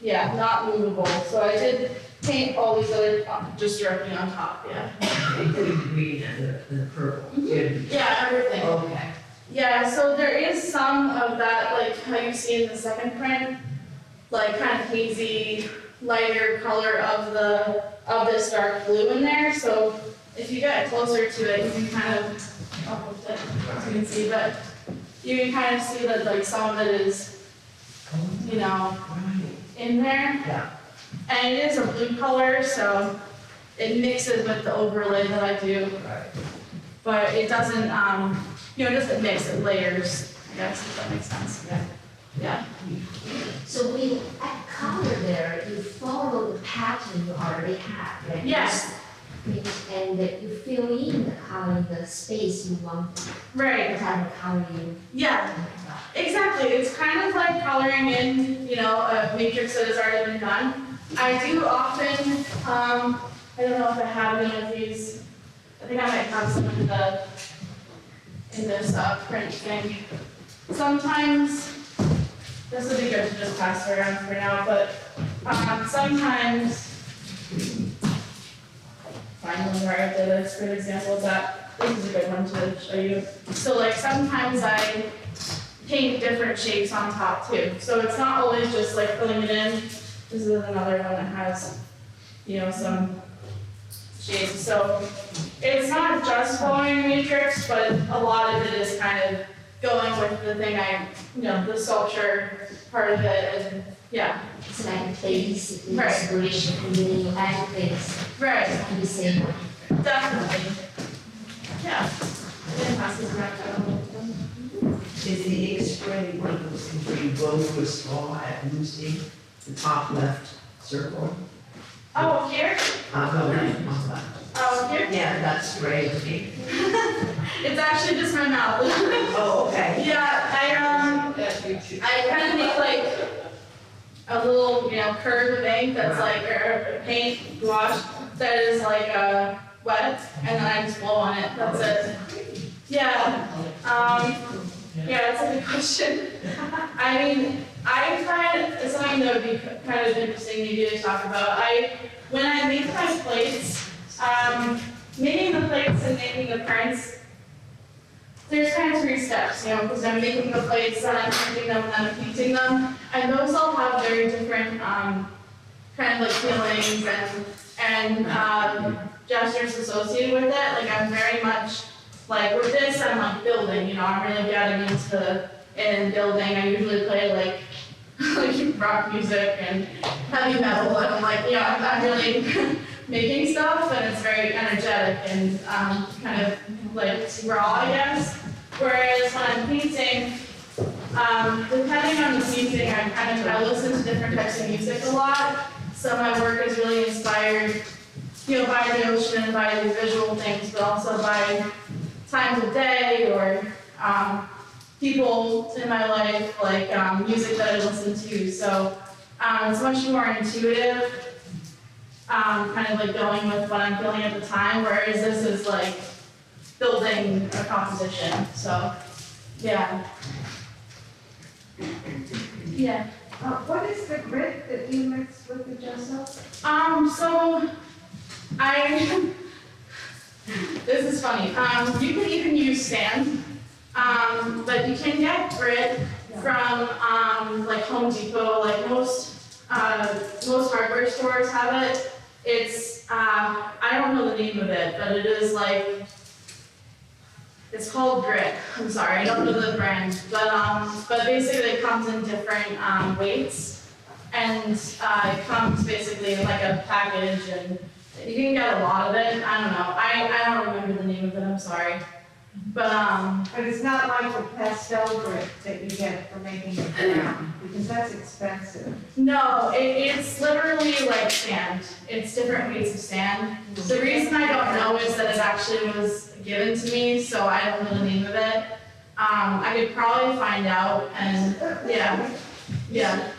yeah, not movable. So I did paint all these other, just directly on top, yeah. Including the green and the purple? Good. Yeah, everything. Okay. Yeah, so there is some of that, like how you see in the second print, like kind of hazy, lighter color of this dark blue in there. So if you get closer to it, you can kind of, I'll lift it, so you can see, but you can kind of see that like some of it is, you know, in there. Yeah. And it is a blue color, so it mixes with the overlay that I do. Right. But it doesn't, it doesn't mix, it layers, I guess, if that makes sense. Yeah. Yeah. So when you add color there, you follow the pattern you already have, right? Yes. And that you fill in the color in the space you want, Right. whatever color you Yeah, exactly. It's kind of like coloring in, a matrix that has already been done. I do often, I don't know if I have any of these. I think I might have some in this print thing. Sometimes, this would be good to just pass around for now, but sometimes, find one where I did a good example of that. This is a good one to show you. So like sometimes I paint different shapes on top too. So it's not always just like filling it in. This is another one that has, some shapes. So it's not just following a matrix, but a lot of it is kind of going with the thing the sculpture part of it, and yeah. It's like a base, Right. inspiration, and then you add things Right, to the same. definitely. Yeah. Then pass this around to them. Is the ink spray one of those things where you go to a straw at loose ink, the top left circle? Oh, here? No, not left. Oh, here? Yeah, that spray of ink. It's actually just my mouth. Oh, okay. Yeah, I kind of make like a little, curve of ink that's like, or paint, gouache, that is like wet, and then I just blow on it, that's it. Yeah, yeah, that's a good question. I mean, I find it's something that would be kind of interesting maybe to talk about. When I make my plates, making the plates and making the prints, there's kind of 3 steps, because I'm making the plates, then I'm printing them, and then I'm painting them. And those all have very different kind of like feelings and gestures associated with it. Like I'm very much, like with this, I'm like building, I'm really getting into building. I usually play like rock music and heavy metal, and I'm like, I'm really making stuff, and it's very energetic and kind of like raw, I guess. Whereas when I'm painting, depending on the painting, I listen to different types of music a lot. So my work is really inspired, by the ocean and by the visual things, but also by times of day or people in my life, like music that I listen to. So it's much more intuitive. Kind of like going with what I'm feeling at the time, whereas this is like building a composition. So, yeah. Yeah. What is the grit that you mix with the gesso? So this is funny. You can even use sand, but you can get grit from like Home Depot. Like most hardware stores have it. It's I don't know the name of it, but it is like it's called Grit. I'm sorry, I don't know the brand, but basically it comes in different weights, and it comes basically in like a package, and you can get a lot of it. I don't know. I don't remember the name of it. I'm sorry, but But it's not like the pastel grit that you get for making it brown, because that's expensive. no, it's literally like sand. It's different weights of sand. The reason I don't know is that it actually was given to me, so I don't know the name of it. I could probably find out, and yeah.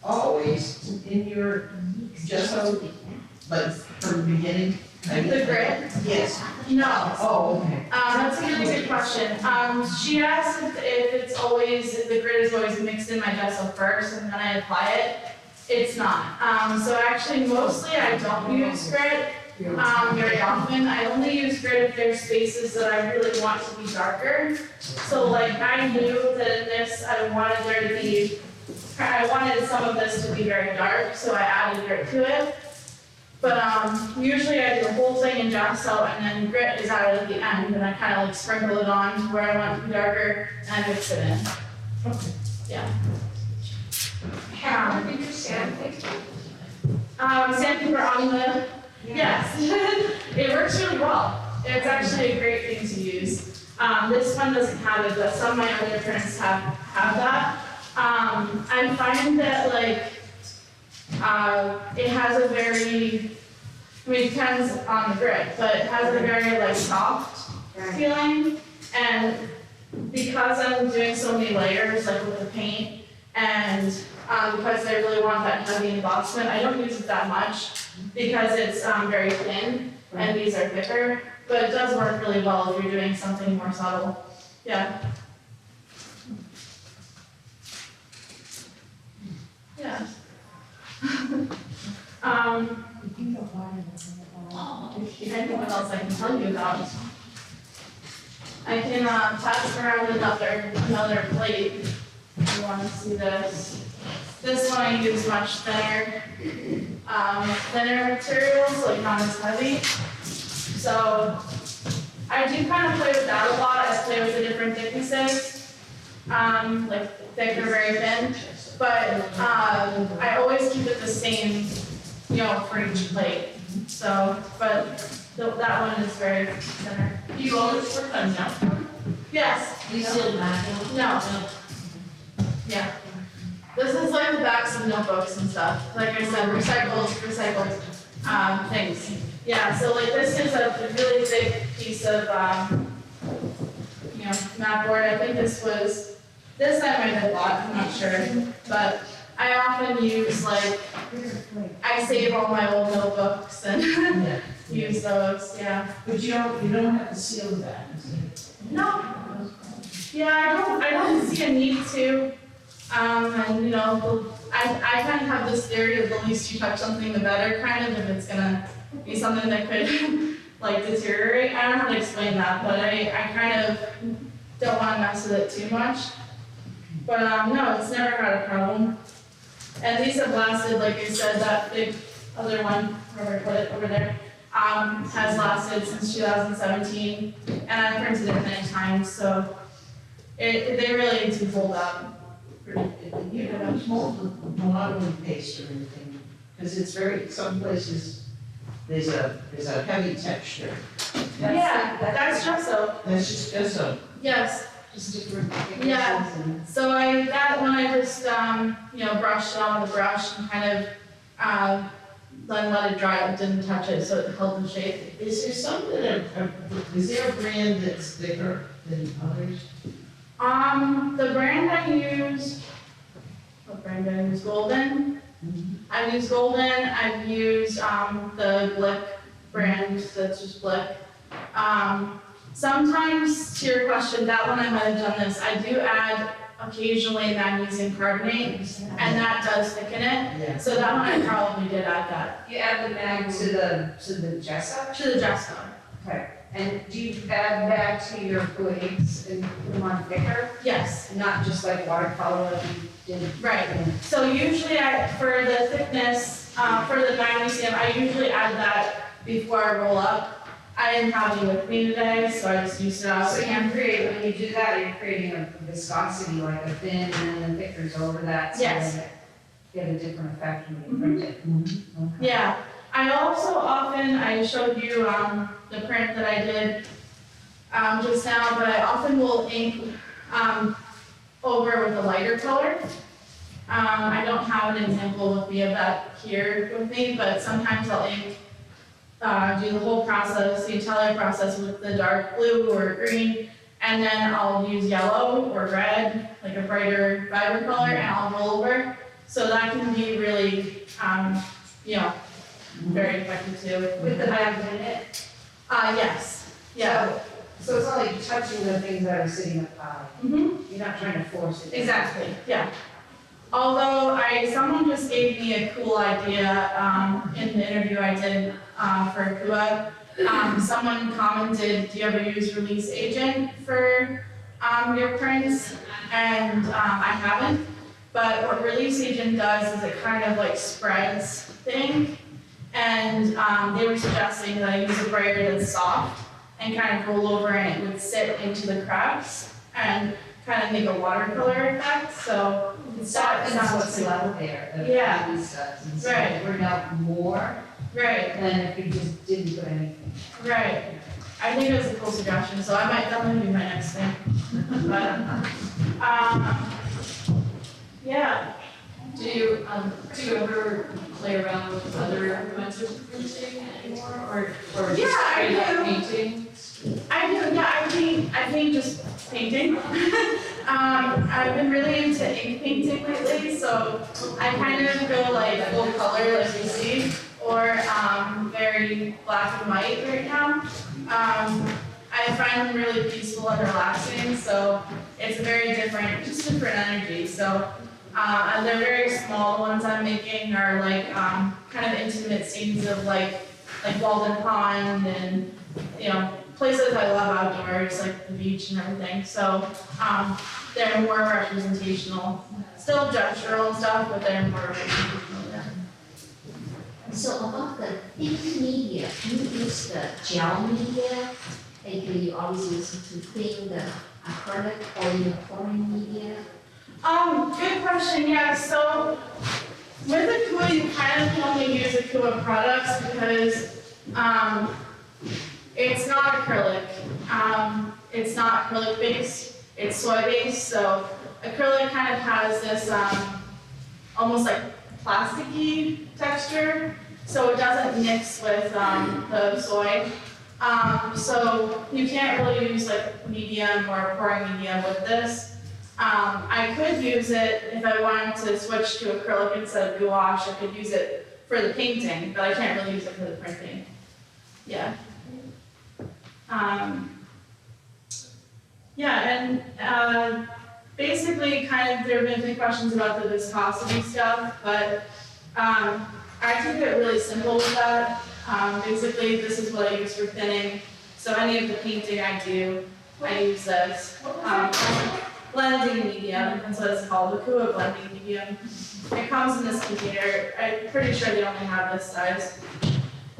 Always in your, just so, like, from the beginning? The grit? Yes. No. Oh, okay. That's a really good question. She asked if the grit is always mixed in my gesso first and then I apply it. It's not. So actually, mostly I don't use grit very often. I only use grit if there's spaces that I really want to be darker. So like I knew that in this, I wanted some of this to be very dark, so I added grit to it. But usually I do the whole thing in gesso, and then grit is added at the end, and I kind of like sprinkle it on to where I want it to be darker, and I mix it in. Okay. Yeah. How did you sandpaper? Sandpaper on the, yes. It works really well. It's actually a great thing to use. This one doesn't have it, but some of my other prints have that. I find that like, it has a very, it depends on the grit, but it has a very like soft feeling. And because I'm doing so many layers like with the paint, and because I really want that heavy embossment, I don't use it that much because it's very thin and these are thicker, but it does work really well if you're doing something more subtle. Yeah. Yeah. Anything else I can tell you about? I can pass around another plate if you want to see this. This one I use much thinner materials, like not as heavy. So I do kind of play with that a lot. I play with the different thicknesses, like thick or very thin. But I always keep it the same, for each plate. So, but that one is very thinner. Do you always work on that? Yes. You still No. Yeah. This is like the backs of notebooks and stuff. Like I said, recycled things. Yeah, so like this is a really thick piece of, mat board. I think this I might have bought, I'm not sure. But I often use I save all my old notebooks and use those, yeah. But you don't have to seal that. No. Yeah, I don't see a need to. And I kind of have this theory of the least you touch something, the better, kind of, if it's gonna be something that could deteriorate. I don't know how to explain that, but I kind of don't want to mess with it too much. But no, it's never had a problem. And these have lasted, like I said, that big other one, wherever I put it over there, has lasted since 2017, and I've printed it many times, so they really do hold up. You don't mold with modeling paste or anything, because it's some places, there's a heavy texture. That's gesso. That's just gesso. Yes. Just different thicknesses. Yeah. So that one I just brushed it on with a brush and kind of then let it dry. I didn't touch it, so it held the shape. Is there something is there a brand that's thicker than others? The brand I use, Golden. I've used Golden. I've used the Blick brand that's just Blick. Sometimes, to your question, that one I might have done this. I do add occasionally magnesium carbonate, and that does thicken it. Yeah. So that one I probably did add that. You add the mag to the gesso? To the gesso. Okay. And do you add that to your blades and put them on thicker? Yes. Not just like watercolor like you did? Right. So usually for the thickness, for the magnesium, I usually add that before I roll up. I didn't have any with me today, so I just used it out. So you create, when you do that, you're creating a viscosity, like a thin and then thickers over that, so Yes. then get a different effect when you print it. Okay. Yeah, I also I showed you the print that I did just now, but I often will ink over with a lighter color. I don't have an example with me of that here with me, but sometimes I'll ink, do the whole process, the entire process with the dark blue or green, and then I'll use yellow or red, like a brighter, vibrant color, and I'll roll over. So that can be really, very effective too. With the mag in it? Yes, yeah. So it's only touching the things that are sitting up high. Mm-hmm. You're not trying to force it. Exactly, yeah. Although someone just gave me a cool idea in the interview I did for Kua. Someone commented, do you ever use release agent for your prints? And I haven't, but what release agent does is it kind of like spreads things. And they were suggesting that I use a brayer that's soft and kind of roll over and it would sit into the cracks and kind of make a watercolor effect, so That's what's left there, the Yeah. release does, and so Right. it bring out more right, than if you just didn't put anything. right. I think it was a cool suggestion, so that might be my next thing. But, yeah. Do you ever play around with other kinds of printing anymore, or just Yeah, I straight up do. painting? I do, yeah, I paint just painting. I've been really into ink painting lately, so I kind of go like full color like you see, or very black and white right now. I find them really peaceful and relaxing, so it's a very different energy. So they're very small. The ones I'm making are like kind of intimate scenes of like Walden Pond and places I love outdoors, like the beach and everything. So they're more representational. Still gestural and stuff, but they're more representational. Yeah. So about the ink media, you use the gel media, like you always use to clean the acrylic or the pouring media? Good question. Yeah. So with a Kua, you kind of can only use a Kua products because it's not acrylic. It's not acrylic based. It's soy based. So acrylic kind of has this almost like plasticky texture. So it doesn't mix with the soy. So you can't really use like medium or pouring medium with this. I could use it if I wanted to switch to acrylic instead of gouache. I could use it for the painting, but I can't really use it for the printing. Yeah. And basically kind of there have been a few questions about the viscosity stuff, but I keep it really simple with that. Basically this is what I use for thinning. So any of the painting I do, I use this. Blending medium, that's what it's called, the Kua blending medium. It comes in this container. I'm pretty sure they only have this size.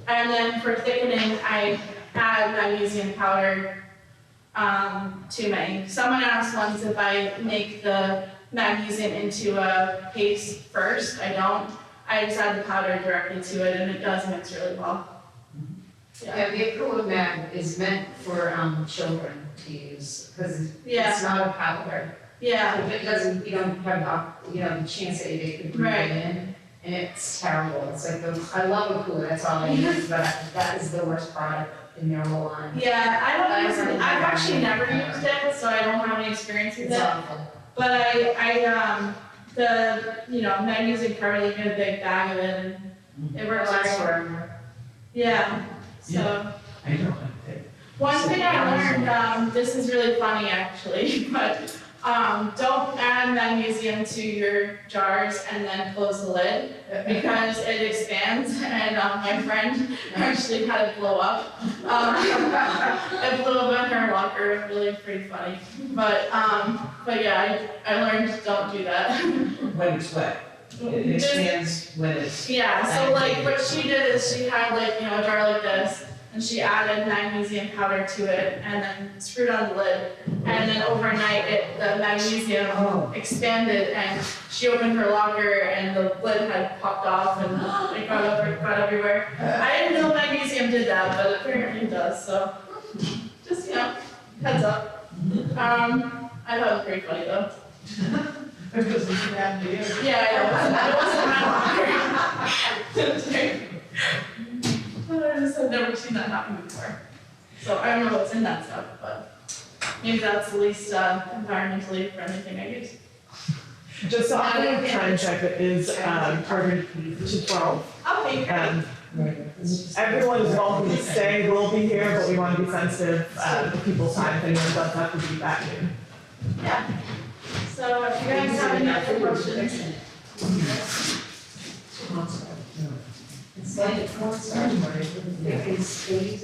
And then for thickening, I add magnesium powder to my ink. Someone asked once if I make the magnesium into a paste first. I don't. I just add the powder directly to it, and it does mix really well. Yeah, the acrylic mag is meant for children to use, because Yeah. it's not a powder. Yeah. So if it doesn't, you don't have the chance that they could breathe Right. it in, and it's terrible. It's like I love a cooler, that's all I use, but that is the worst product in their whole line. Yeah, I don't use it. I've actually never used it, so I don't have any experience with It's it. awful. But magnesium powder, you get a big bag of it, and it works Lasts very well. forever. Yeah. So I know, I one thing I learned, this is really funny actually, but don't add magnesium to your jars and then close the lid because it expands, and my friend actually had it blow up. It blew up in her locker. It was really pretty funny. But yeah, I learned don't do that. When it's wet. It expands when it's. Yeah, so like what she did is she had like, a jar like this, and she added magnesium powder to it, and then screwed on the lid. And then overnight, the magnesium expanded, and she opened her locker, and the lid had popped off, and it got everywhere. I didn't know magnesium did that, but apparently it does. So just heads up. I thought it was pretty funny though. Because it's a bad video. Yeah, it wasn't I just have never seen that happen before. So I don't know what's in that stuff, but maybe that's the least environmentally friendly thing I use. Just so I'm going to try and check it is targeted to 12. Okay, great. Everyone is welcome to stay, we'll be here, but we want to be sensitive to people's time, if anyone does have to be back in. Yeah. So if you guys have any other questions. It's like a concert, there is stages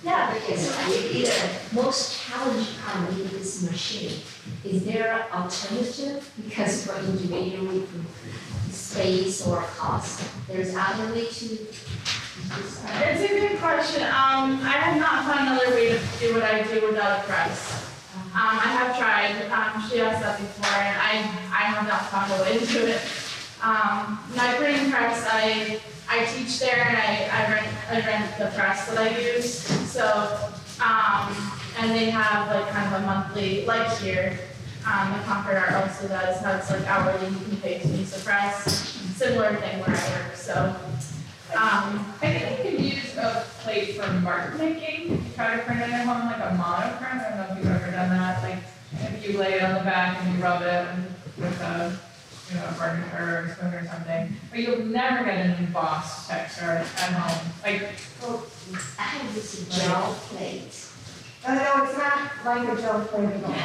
Yeah. Okay, so I think the most challenging part with this machine, is there an alternative? Because for individual space or cost, there's other way to do that? It's a good question. I have not found another way to do what I do without a press. I have tried. She asked that before, and I have not found a way to do it. My printing press, I teach there, and I rent the press that I use. So, and they have like kind of a monthly, like here, the Concord Art also does, has like hourly you can pay to use the press. Similar thing where I work. So, I think you can use a plate for mark making. Try to print it at home like a monoprint. I don't know if you've ever done that. Like if you lay it on the back and you rub it with a burnisher or spoon or something. But you'll never get an embossed texture at home. Like, Well, I have this gel plate. No, it's not like a gel plate at all.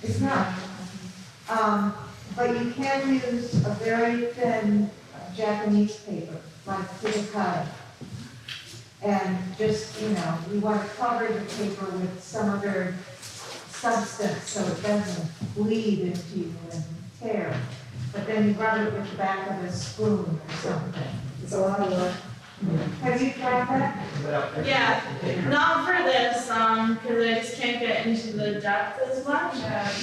It's not. But you can use a very thin Japanese paper, like Fujikai. And just, you want to cover the paper with some other substance so it doesn't bleed into you and tear. But then you rub it with the back of a spoon or something. It's a lot of work. Have you tried that? yeah, not for this, because I just can't get into the depth as much.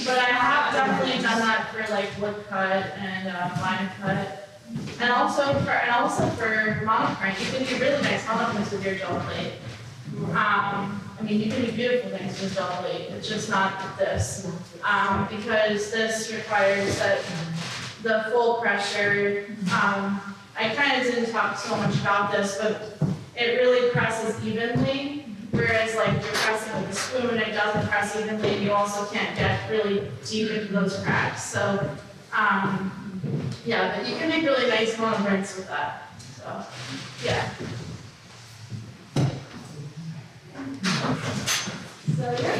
But I have definitely done that for like wood cut and line cut, and also for monoprint. You can do really nice monoprints with your gel plate. I mean, you can do beautiful things with gel plate. It's just not this, because this requires that the full pressure. I kind of didn't talk so much about this, but it really presses evenly, whereas like you're pressing with a spoon, it doesn't press evenly, and you also can't get really deep into those cracks. So, yeah, but you can make really nice monoprints with that. So, yeah. So, yeah.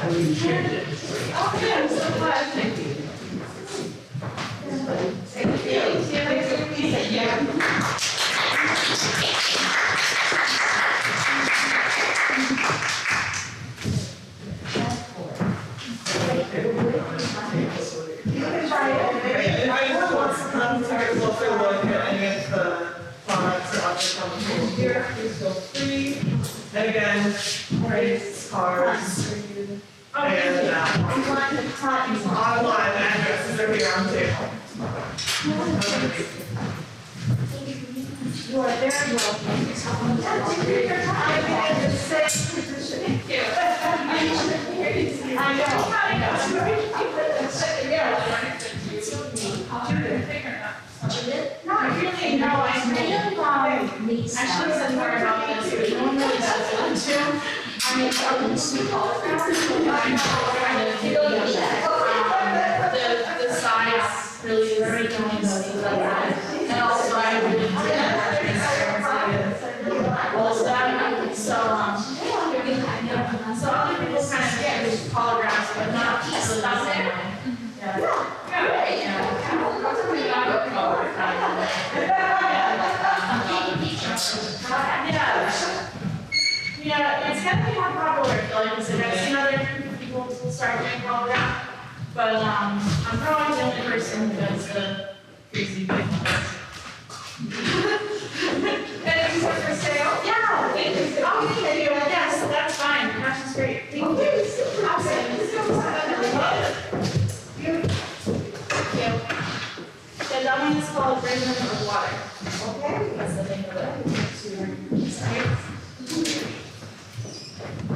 I really shared it. Oh, yeah, I'm so glad. Thank you. I would want to come to take a closer look at any of the products or objects on the table here, please feel free. And again, race cards. And online addresses are here on the table. You are very welcome. Take your time. I'm in the same position. Thank you. I know. Not really, no, I should have said more about this, but no one really does want to. I mean, the size really is very and also I really did all of that, so other people kind of get collagraphs, but not really the same way. Yeah, it's gonna be more popular, I feel like, because I've seen other people start doing collagraphs, but I'm probably the only person who does the crazy big ones. And called resin or water.